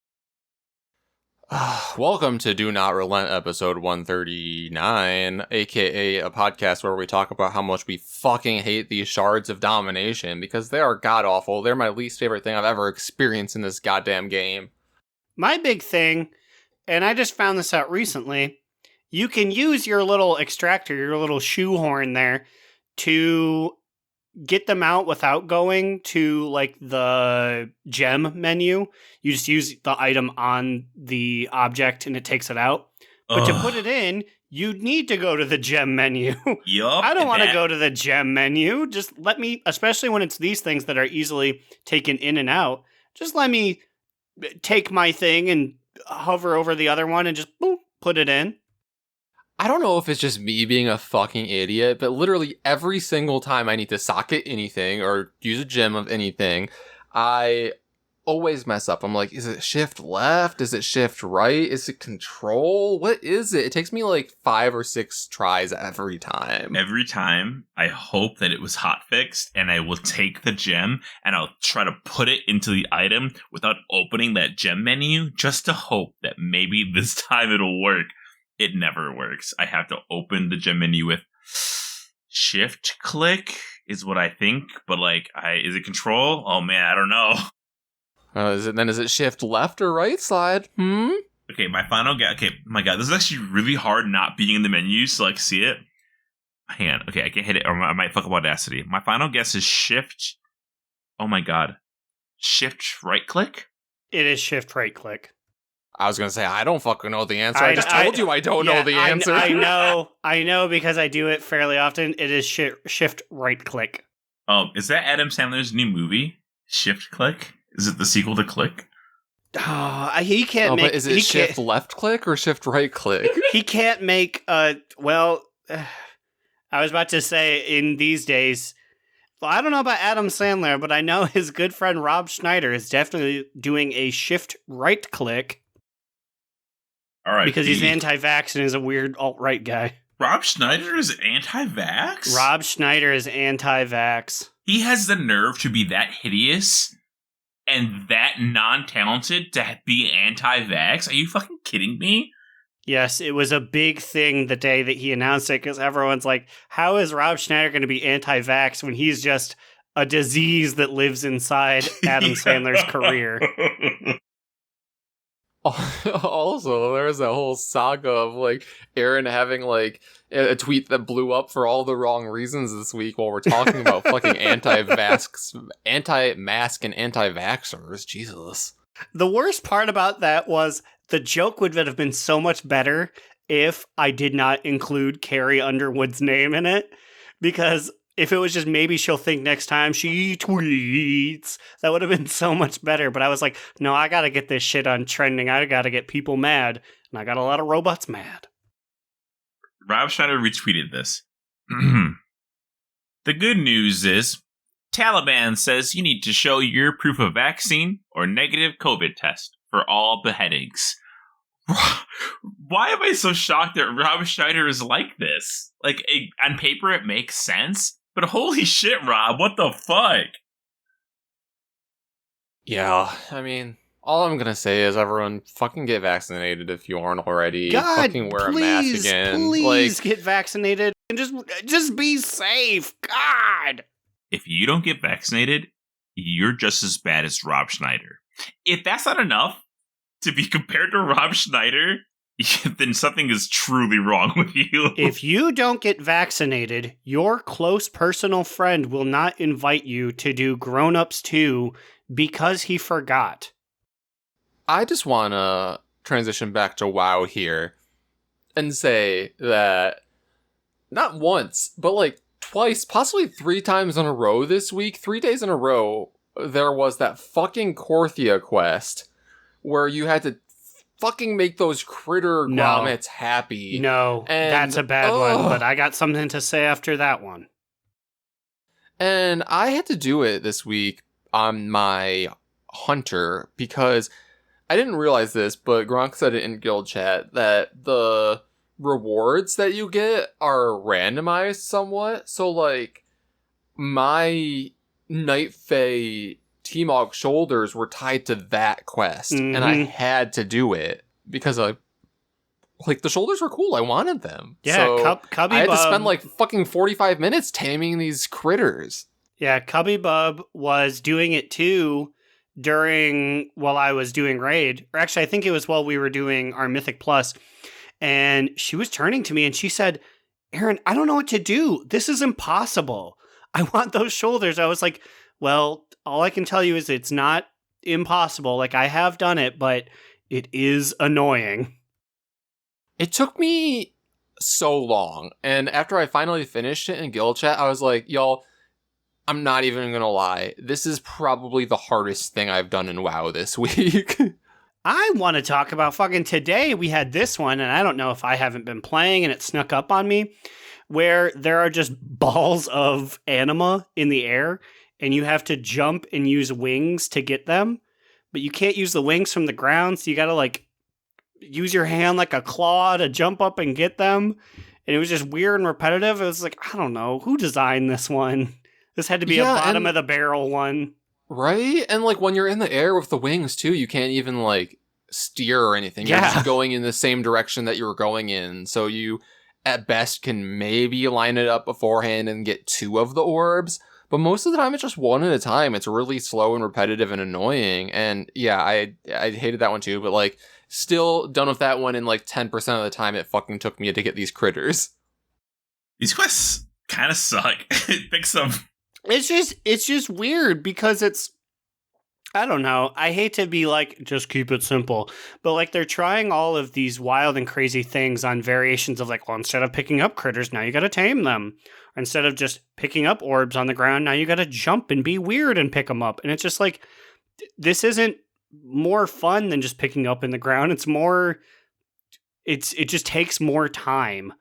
Welcome to Do Not Relent episode 139, aka a podcast where we talk about how much we fucking hate these shards of domination because they are god-awful. They're my least favorite thing I've ever experienced in this goddamn game. My big thing, and I just found this out recently, you can use your little extractor, your little shoehorn there, to get them out without going to, like, the gem menu. You just use the item on the object and it takes it out. But to put it in, you need to go to the gem menu. Yup. I don't want to go to the gem menu. Just let me, especially when it's these things that are easily taken in and out, just let me take my thing and hover over the other one and just boop, put it in. I don't know if it's just me being a fucking idiot, but literally every single time I need to socket anything or use a gem of anything, I always mess up. I'm like, is it shift left? Is it shift right? Is it control? What is it? It takes me like 5 or 6 tries every time. Every time, I hope that it was hotfixed, and I will take the gem and I'll try to put it into the item without opening that gem menu, just to hope that maybe this time it'll work. It never works. I have to open the gem menu with shift click is what I think, but like, is it control? Oh man, I don't know. Is it shift left or right slide? Okay, my final guess. Okay, my god, this is actually really hard not being in the menus to like see it. Hang on. Okay, I can't hit it, or I might fuck up Audacity. My final guess is shift. Oh my god, shift right click. It is shift right click. I was going to say, I don't fucking know the answer. I just told you I don't know the answer. I know because I do it fairly often. It is shift right click. Oh, is that Adam Sandler's new movie? Shift Click? Is it the sequel to Click? He can't make... But is it shift left click or shift right click? He can't make... I was about to say, in these days... Well, I don't know about Adam Sandler, but I know his good friend Rob Schneider is definitely doing a shift right click. All right, because he's anti-vax and is a weird alt-right guy. Rob Schneider is anti-vax? Rob Schneider is anti-vax. He has the nerve to be that hideous and that non-talented to be anti-vax? Are you fucking kidding me? Yes, it was a big thing the day that he announced it, because everyone's like, how is Rob Schneider going to be anti-vax when he's just a disease that lives inside Adam Sandler's career? Also, there's a whole saga of like Aaron having like a tweet that blew up for all the wrong reasons this week while we're talking about fucking anti-mask and anti-vaxxers. Jesus. The worst part about that was the joke would have been so much better if I did not include Carrie Underwood's name in it, because if it was just maybe she'll think next time she tweets, that would have been so much better. But I was like, no, I got to get this shit on trending. I got to get people mad. And I got a lot of robots mad. Rob Schneider retweeted this. The good news is, Taliban says you need to show your proof of vaccine or negative COVID test for all beheadings. Why am I so shocked that Rob Schneider is like this? Like, on paper it makes sense, but holy shit, Rob, what the fuck? Yeah, I mean, all I'm gonna say is everyone fucking get vaccinated if you aren't already. God, fucking wear a mask again. Please get vaccinated and just be safe. God. If you don't get vaccinated, you're just as bad as Rob Schneider. If that's not enough to be compared to Rob Schneider, then something is truly wrong with you. If you don't get vaccinated, your close personal friend will not invite you to do Grown Ups 2 because he forgot. I just want to transition back to WoW here and say that not once, but like twice, possibly 3 times in a row this week, 3 days in a row, there was that fucking Korthia quest where you had to fucking make those critter grommets happy. No, and, that's a bad one, but I got something to say after that one. And I had to do it this week on my hunter because I didn't realize this, but Gronk said it in guild chat that the rewards that you get are randomized somewhat. So, like, my Night Fae T-Mog shoulders were tied to that quest, and I had to do it because, like, the shoulders were cool. I wanted them. Yeah, so Cubby I had to Bub- spend, like, fucking 45 minutes taming these critters. Yeah, Cubby Bub was doing it too while I was doing Raid. Or actually, I think it was while we were doing our Mythic Plus. And she was turning to me and she said, Aaron, I don't know what to do. This is impossible. I want those shoulders. I was like, well, all I can tell you is it's not impossible. Like, I have done it, but it is annoying. It took me so long. And after I finally finished it in guild chat, I was like, y'all, I'm not even gonna lie. This is probably the hardest thing I've done in WoW this week. I want to talk about fucking today. We had this one, and I don't know if I haven't been playing and it snuck up on me, where there are just balls of anima in the air, and you have to jump and use wings to get them, but you can't use the wings from the ground, so you gotta, like, use your hand like a claw to jump up and get them, and it was just weird and repetitive. It was like, I don't know, who designed this one? This had to be a bottom of the barrel one. Right? And, like, when you're in the air with the wings, too, you can't even, like, steer or anything. You're just going in the same direction that you were going in. So you, at best, can maybe line it up beforehand and get 2 of the orbs. But most of the time, it's just 1 at a time. It's really slow and repetitive and annoying. And, yeah, I hated that one, too. But, like, still done with that one in, like, 10% of the time it fucking took me to get these critters. These quests kind of suck. Pick some. It's just weird because it's, I don't know. I hate to be like, just keep it simple. But like they're trying all of these wild and crazy things on variations of like, well, instead of picking up critters, now you got to tame them. Or instead of just picking up orbs on the ground, now you got to jump and be weird and pick them up. And it's just like, this isn't more fun than just picking up in the ground. It's more, it just takes more time.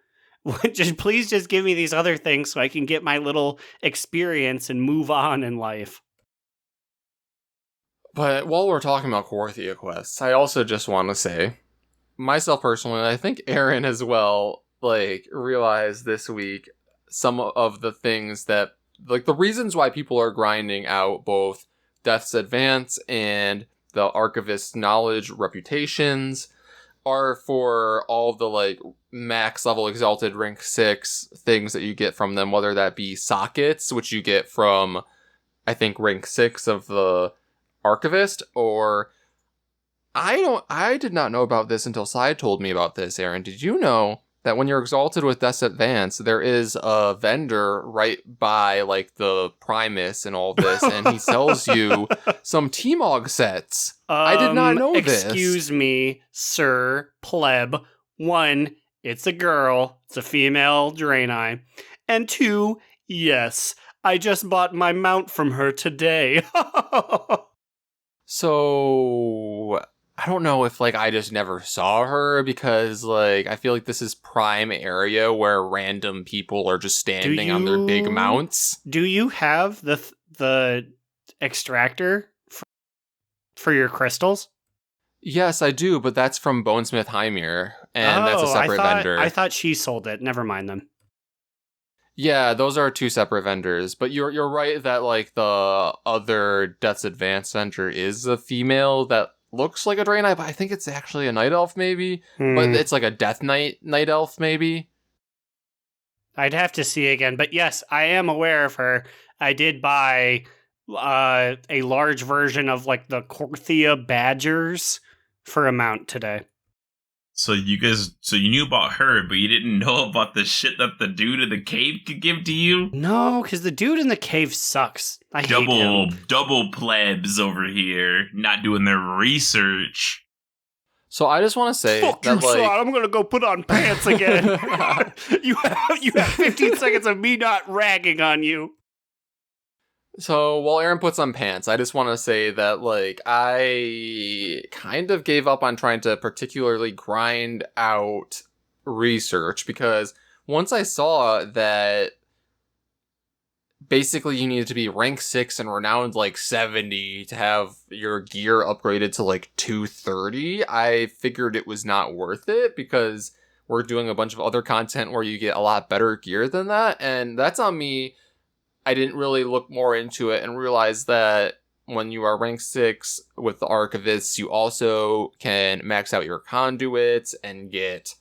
Please just give me these other things so I can get my little experience and move on in life. But while we're talking about Korthia quests, I also just want to say, myself personally, I think Aaron as well, like, realized this week some of the things that, like, the reasons why people are grinding out both Death's Advance and the Archivist's Knowledge reputations are for all the, like, max level exalted rank 6 things that you get from them, whether that be sockets, which you get from, I think, rank 6 of the Archivist, or I did not know about this until Side told me about this, Aaron. Did you know that when you're exalted with Death's Advance, there is a vendor right by, like, the Primus and all this, and he sells you some T-Mog sets? I did not know this. Excuse me, sir, pleb. 1, it's a girl. It's a female Draenei. And 2, yes, I just bought my mount from her today. So, I don't know if, like, I just never saw her because, like, I feel like this is prime area where random people are just standing on their big mounts. Do you have the extractor for your crystals? Yes, I do, but that's from Bonesmith Hymir, and that's a separate vendor. I thought she sold it. Never mind then. Yeah, those are two separate vendors, but you're right that, like, the other Death's Advance vendor is a female that looks like a Draenei, but I think it's actually a Night Elf, maybe. But it's like a Death Knight Night Elf, maybe. I'd have to see again, but yes, I am aware of her. I did buy a large version of, like, the Korthia Badgers for a mount today. So you knew about her, but you didn't know about the shit that the dude in the cave could give to you? No, because the dude in the cave sucks. I hate him. Double plebs over here, not doing their research. So I just want to say Fuck that, you, like, son, I'm gonna go put on pants again. you have 15 seconds of me not ragging on you. So while Aaron puts on pants, I just want to say that, like, I kind of gave up on trying to particularly grind out research because once I saw that basically you needed to be rank 6 and renowned like 70 to have your gear upgraded to like 230, I figured it was not worth it because we're doing a bunch of other content where you get a lot better gear than that, and that's on me. I didn't really look more into it and realize that when you are rank 6 with the Archivists, you also can max out your conduits and get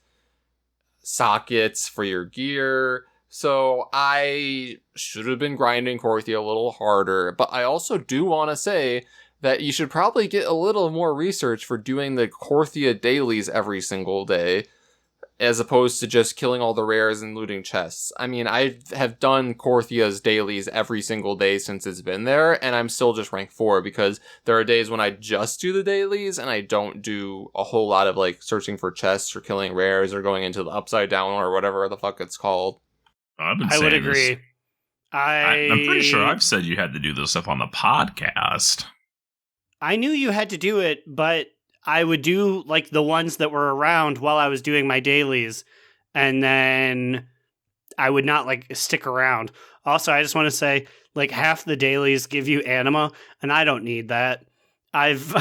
sockets for your gear. So I should have been grinding Korthia a little harder, but I also do want to say that you should probably get a little more research for doing the Korthia dailies every single day, as opposed to just killing all the rares and looting chests. I mean, I have done Korthia's dailies every single day since it's been there, and I'm still just rank 4 because there are days when I just do the dailies and I don't do a whole lot of, like, searching for chests or killing rares or going into the Upside Down or whatever the fuck it's called. I've been I saying would agree. this. I'm pretty sure I've said you had to do this stuff on the podcast. I knew you had to do it, but I would do, like, the ones that were around while I was doing my dailies, and then I would not, like, stick around. Also, I just want to say, like, half the dailies give you anima, and I don't need that. I've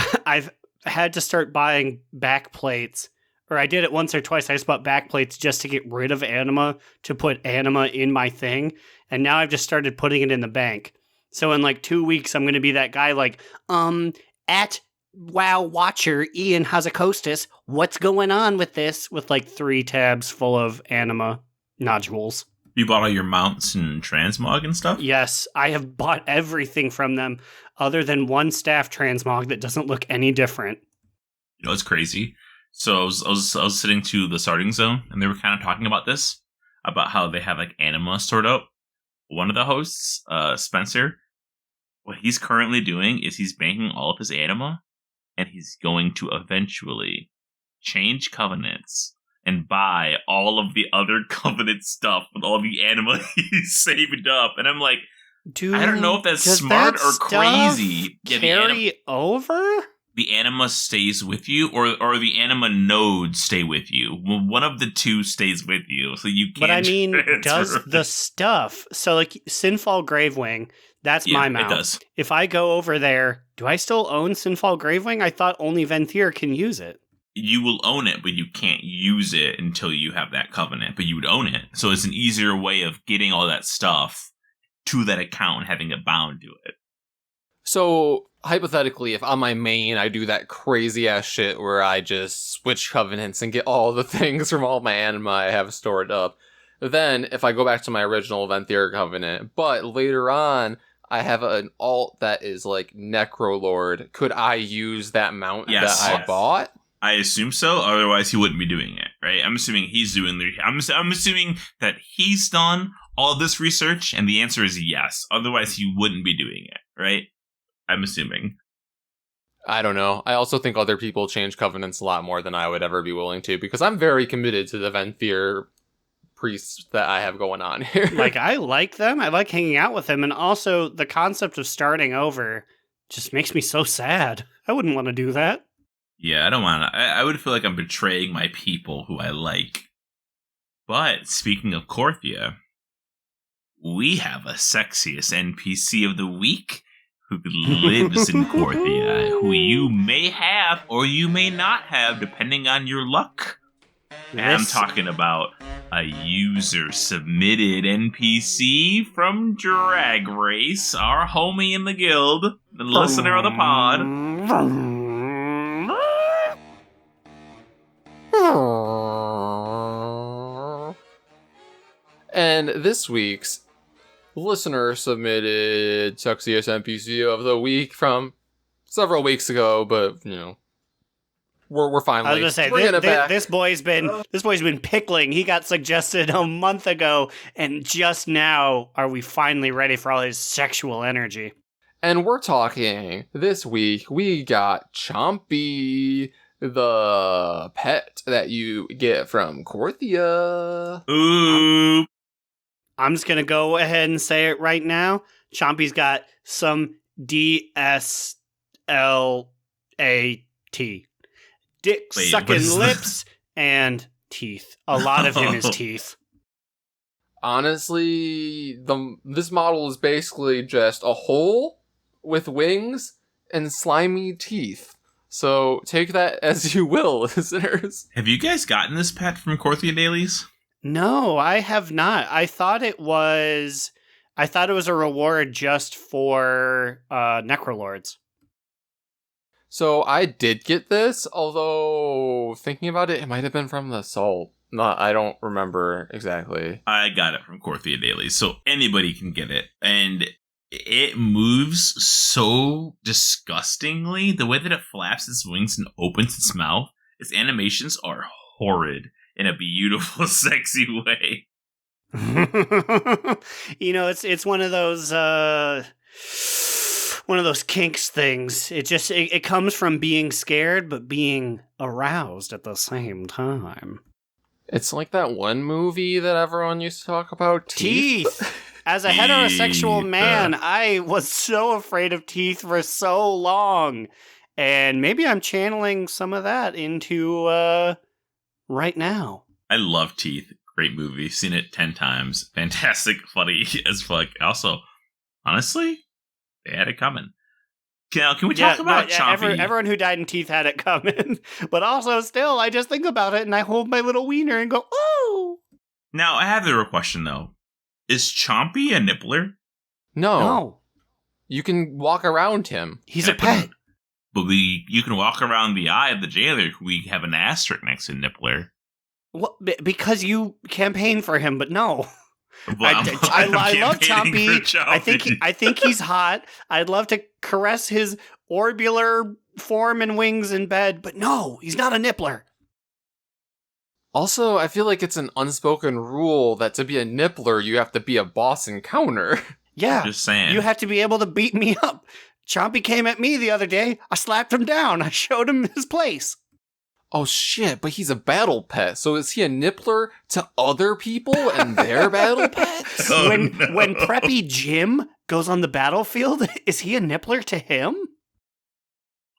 had to start buying back plates, or I did it once or twice. I just bought back plates just to get rid of anima, to put anima in my thing, and now I've just started putting it in the bank. So in, like, 2 weeks, I'm going to be that guy, like, at WoW Watcher Ian Hazakostas, what's going on with this? With, like, 3 tabs full of anima nodules. You bought all your mounts and transmog and stuff? Yes, I have bought everything from them other than one staff transmog that doesn't look any different. You know, it's crazy. So I was sitting to the starting zone, and they were kind of talking about this, about how they have, like, anima stored up. One of the hosts, Spencer, what he's currently doing is he's banking all of his anima, and he's going to eventually change covenants and buy all of the other covenant stuff with all the anima he's saved up. And I'm like, Dude, I don't know if that's does smart that or stuff crazy. Carry over? The anima stays with you, or the anima nodes stay with you. Well, one of the two stays with you, so you can't. But I mean, transfer does it. the stuff, so, like, Sinfall Gravewing, that's my mount. It does. If I go over there, do I still own Sinfall Gravewing? I thought only Venthyr can use it. You will own it, but you can't use it until you have that covenant, but you would own it. So it's an easier way of getting all that stuff to that account and having it bound to it. So, hypothetically, if on my main I do that crazy ass shit where I just switch covenants and get all the things from all my anima I have stored up, then if I go back to my original Venthyr covenant, but later on I have an alt that is like Necrolord, could I use that mount that I bought? I assume so. Otherwise, he wouldn't be doing it, right? I'm assuming he's doing I'm assuming that he's done all this research, and the answer is yes. Otherwise, he wouldn't be doing it, right? I'm assuming. I don't know. I also think other people change covenants a lot more than I would ever be willing to, because I'm very committed to the Venthyr priests that I have going on here. Like, I like them. I like hanging out with them. And also, the concept of starting over just makes me so sad. I wouldn't want to do that. Yeah, I don't want to. I would feel like I'm betraying my people who I like. But speaking of Korthia, we have a sexiest NPC of the week who lives in Korthia, who you may have or you may not have, depending on your luck. And I'm talking about a user-submitted NPC from Drag Race, our homie in the guild, the listener of the pod. And this week's listener submitted sexiest NPC of the week from several weeks ago, but we're finally I was gonna say bringing it back. this boy's been pickling. He got suggested a month ago, and just now are we finally ready for all his sexual energy. And we're talking this week. We got Chompy, the pet that you get from Korthia. Ooh. I'm just gonna go ahead and say it right now. Chompy's got some DSLAT. Dick Wait, sucking what is lips and teeth. A lot of him is teeth. Honestly, this model is basically just a hole with wings and slimy teeth. So take that as you will, listeners. Have you guys gotten this pet from Korthia Dailies? No, I have not. I thought it was a reward just for Necrolords. So I did get this, although thinking about it, it might have been from the Salt. I don't remember exactly. I got it from Korthia Dailies, so anybody can get it. And it moves so disgustingly. The way that it flaps its wings and opens its mouth, its animations are horrid in a beautiful, sexy way. It's one of those kinks things. It comes from being scared but being aroused at the same time. It's like that one movie that everyone used to talk about, Teeth. As a heterosexual man, I was so afraid of teeth for so long. And maybe I'm channeling some of that into right now. I love Teeth. Great movie. Seen it 10 times. Fantastic. Funny as fuck. Also, honestly, they had it coming. Can we talk about Chompy? Everyone who died in Teeth had it coming. But also, still, I just think about it and I hold my little wiener and go, ooh! Now, I have a question, though. Is Chompy a nippler? No. You can walk around him. He's a pet. But you can walk around the eye of the jailer. We have an asterisk next to nippler. Well, because you campaign for him, but no. Well, I love Chompy. Chompy. I think he's hot. I'd love to caress his orbular form and wings in bed, but no, he's not a nippler. Also, I feel like it's an unspoken rule that to be a nippler, you have to be a boss encounter. Yeah, just saying. You have to be able to beat me up. Chompy came at me the other day. I slapped him down. I showed him his place. Oh shit, but he's a battle pet. So is he a nippler to other people and their battle pets? When Preppy Jim goes on the battlefield, is he a nippler to him?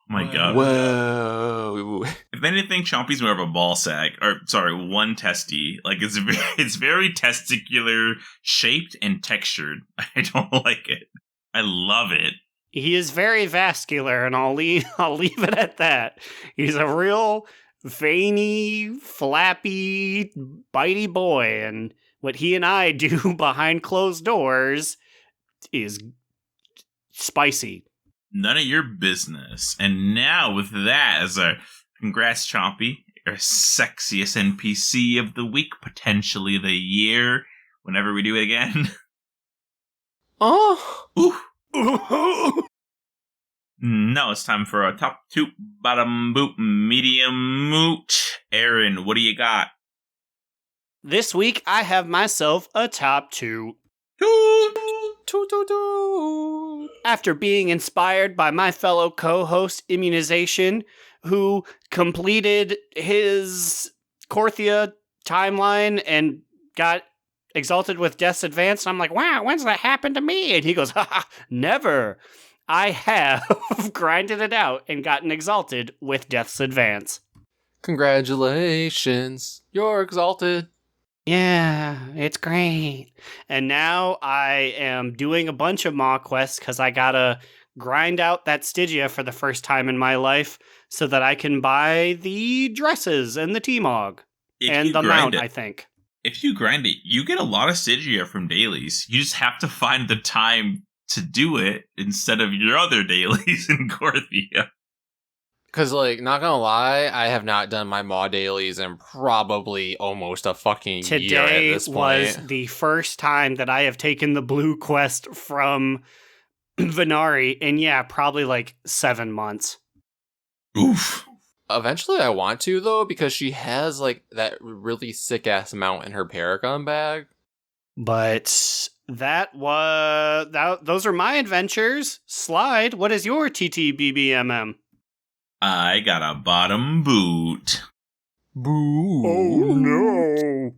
Oh my god. Whoa. If anything, Chompy's more of a ball sack. Or, sorry, one testy. Like, it's very testicular shaped and textured. I don't like it. I love it. He is very vascular, and I'll leave it at that. He's a real veiny, flappy, bitey boy, and what he and I do behind closed doors is spicy. None of your business. And now with that as our congrats, Chompy, our sexiest NPC of the week, potentially the year, whenever we do it again. Oh. Ooh. Now it's time for a top toot, bottom boot, medium moot. Aaron, what do you got? This week, I have myself a top two. After being inspired by my fellow co-host Immunization, who completed his Korthia timeline and got exalted with Death's Advance, I'm like, wow, when's that happened to me? And he goes, haha, never. I have grinded it out and gotten exalted with Death's Advance. Congratulations, you're exalted. Yeah, it's great. And now I am doing a bunch of maw quests because I gotta grind out that Stygia for the first time in my life so that I can buy the dresses and the T-Mog. And the mount, I think. If you grind it, you get a lot of Stygia from dailies. You just have to find the time to do it instead of your other dailies in Korthian. Because, like, not gonna lie, I have not done my maw dailies in probably almost a fucking year at Today this point. was the first time that I have taken the blue quest from Venari in, probably like 7 months. Oof. Eventually I want to, though, because she has, like, that really sick-ass mount in her Paragon bag. But those are my adventures. Slide, what is your TTBBMM? I got a bottom boot. Boo. Oh, no.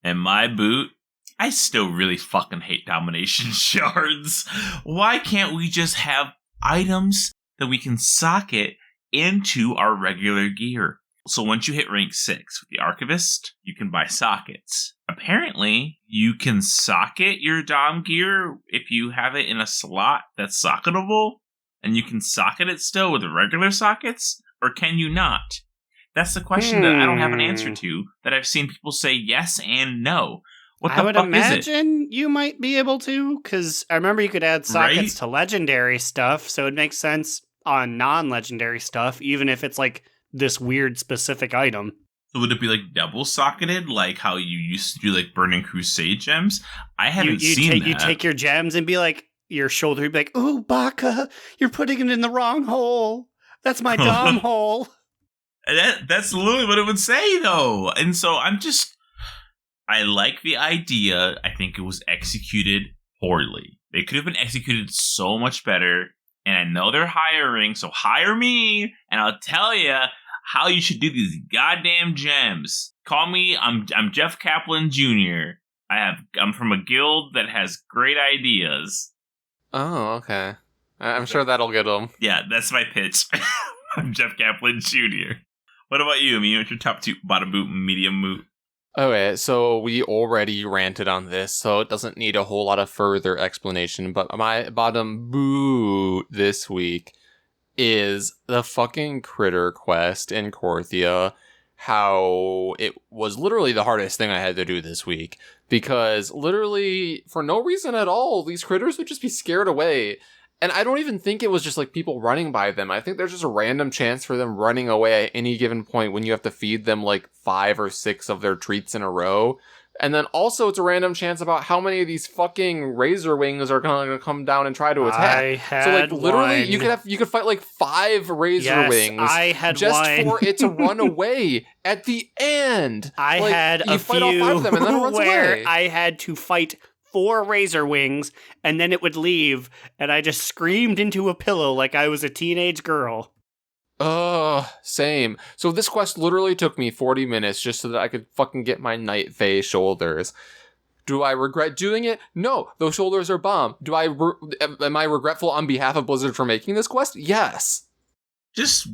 And my boot, I still really fucking hate domination shards. Why can't we just have items that we can socket into our regular gear? So once you hit rank 6 with the Archivist, you can buy sockets. Apparently, you can socket your Dom gear if you have it in a slot that's socketable, and you can socket it still with regular sockets, or can you not? That's the question that I don't have an answer to, that I've seen people say yes and no. What the I would fuck is it? imagine you might be able to, because I remember you could add sockets to legendary stuff, so it makes sense on non-legendary stuff, even if it's like this weird specific item. So would it be like double socketed, like how you used to do like Burning Crusade gems? I haven't seen that. You take your gems and be like, your shoulder, you'd be like, ooh, Baka, you're putting it in the wrong hole. That's my Dom hole. That's literally what it would say, though. And so I like the idea. I think it was executed poorly. They could have been executed so much better. And I know they're hiring, so hire me, and I'll tell you how you should do these goddamn gems. Call me, I'm Jeff Kaplan Jr. I'm from a guild that has great ideas. Oh, okay. I'm sure that'll get them. Yeah, that's my pitch. I'm Jeff Kaplan Jr. What about you? I mean, what's your top two? Bottom boot, medium boot? Okay, so we already ranted on this, so it doesn't need a whole lot of further explanation, but my bottom boot this week is the fucking critter quest in Korthia. How it was literally the hardest thing I had to do this week, because literally, for no reason at all, these critters would just be scared away. And I don't even think it was just like people running by them. I think there's just a random chance for them running away at any given point when you have to feed them like 5 or 6 of their treats in a row. And then also it's a random chance about how many of these fucking razor wings are going to come down and try to attack. So like literally you could fight like 5 razor wings I had just one. for it to run away at the end. I like, had you a fight few all 5 of them and then it runs where away. I had to fight 4 razor wings, and then it would leave, and I just screamed into a pillow like I was a teenage girl. Same. So this quest literally took me 40 minutes just so that I could fucking get my Night Fae shoulders. Do I regret doing it? No, those shoulders are bomb. Am I regretful on behalf of Blizzard for making this quest? Yes. Just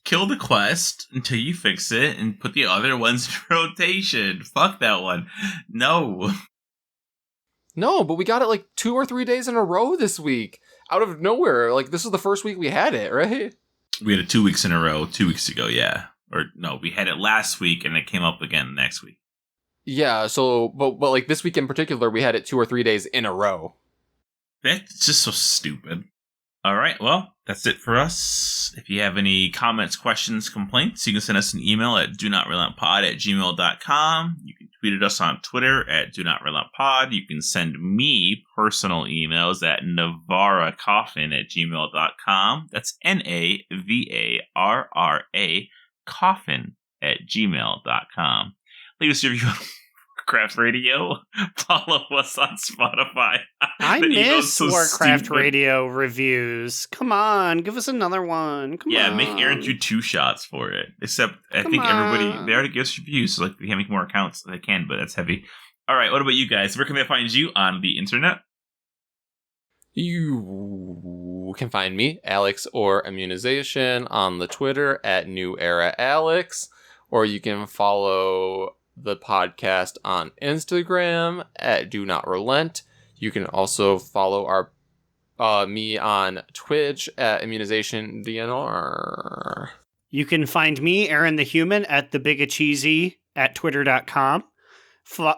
kill the quest until you fix it and put the other ones in rotation. Fuck that one. No, but we got it like 2 or 3 days in a row this week. Out of nowhere. Like, this is the first week we had it, right? We had it 2 weeks in a row, 2 weeks ago, yeah. Or no, we had it last week and it came up again next week. Yeah, so, but like this week in particular, we had it 2 or 3 days in a row. That's just so stupid. All right, well, that's it for us. If you have any comments, questions, complaints, you can send us an email at donotrelentlpod@gmail.com. You can tweet at us on Twitter at donotrelentlpod. You can send me personal emails at navaracoffin@gmail.com. That's NAVARRA coffin@gmail.com. Leave us a review on Warcraft Radio. Follow us on Spotify. I The email's miss so Warcraft stupid. Radio reviews. Come on, give us another one. Come on. Make Aaron do 2 shots for it. Except, I think everybody, they already give us reviews, so like, we can't make more accounts. They can, but that's heavy. All right, what about you guys? Where can they find you on the internet? You can find me, Alex or Immunization, on the Twitter at New Era Alex, or you can follow the podcast on Instagram at Do Not Relent. You can also follow me on Twitch at Immunization DNR. You can find me, Aaron the Human, at the Bigacheesy at twitter.com.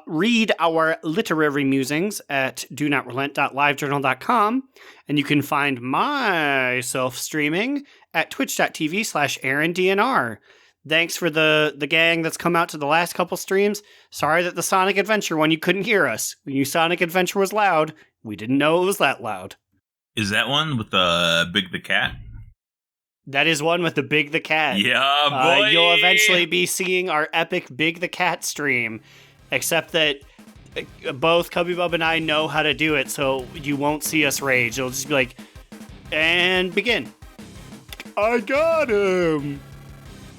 Read our literary musings at donotrelent.livejournal.com. And you can find myself streaming at twitch.tv/AaronDNR. Thanks for the gang that's come out to the last couple streams. Sorry that the Sonic Adventure one, you couldn't hear us. We knew Sonic Adventure was loud. We didn't know it was that loud. Is that one with Big the Cat? That is one with the Big the Cat. Yeah, boy! You'll eventually be seeing our epic Big the Cat stream. Except that both Cubby Bub and I know how to do it, so you won't see us rage. It'll just be like, and begin. I got him!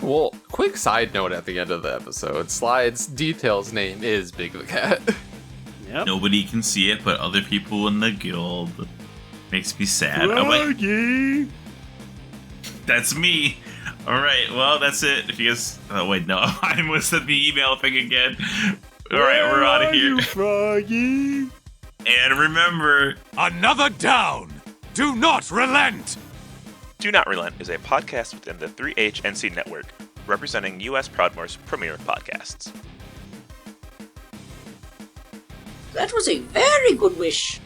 Well, quick side note at the end of the episode. Slide's details name is Big the Cat. Yep. Nobody can see it, but other people in the guild. Makes me sad. Froggy! That's me. All right, well, that's it. If you guys... Oh, wait, no. I must have the email thing again. All right, we're out of here. You, Froggy? And remember... Another down! Do not relent! Do Not Relent is a podcast within the 3HNC network, representing U.S. Proudmoore's premier podcasts. That was a very good wish.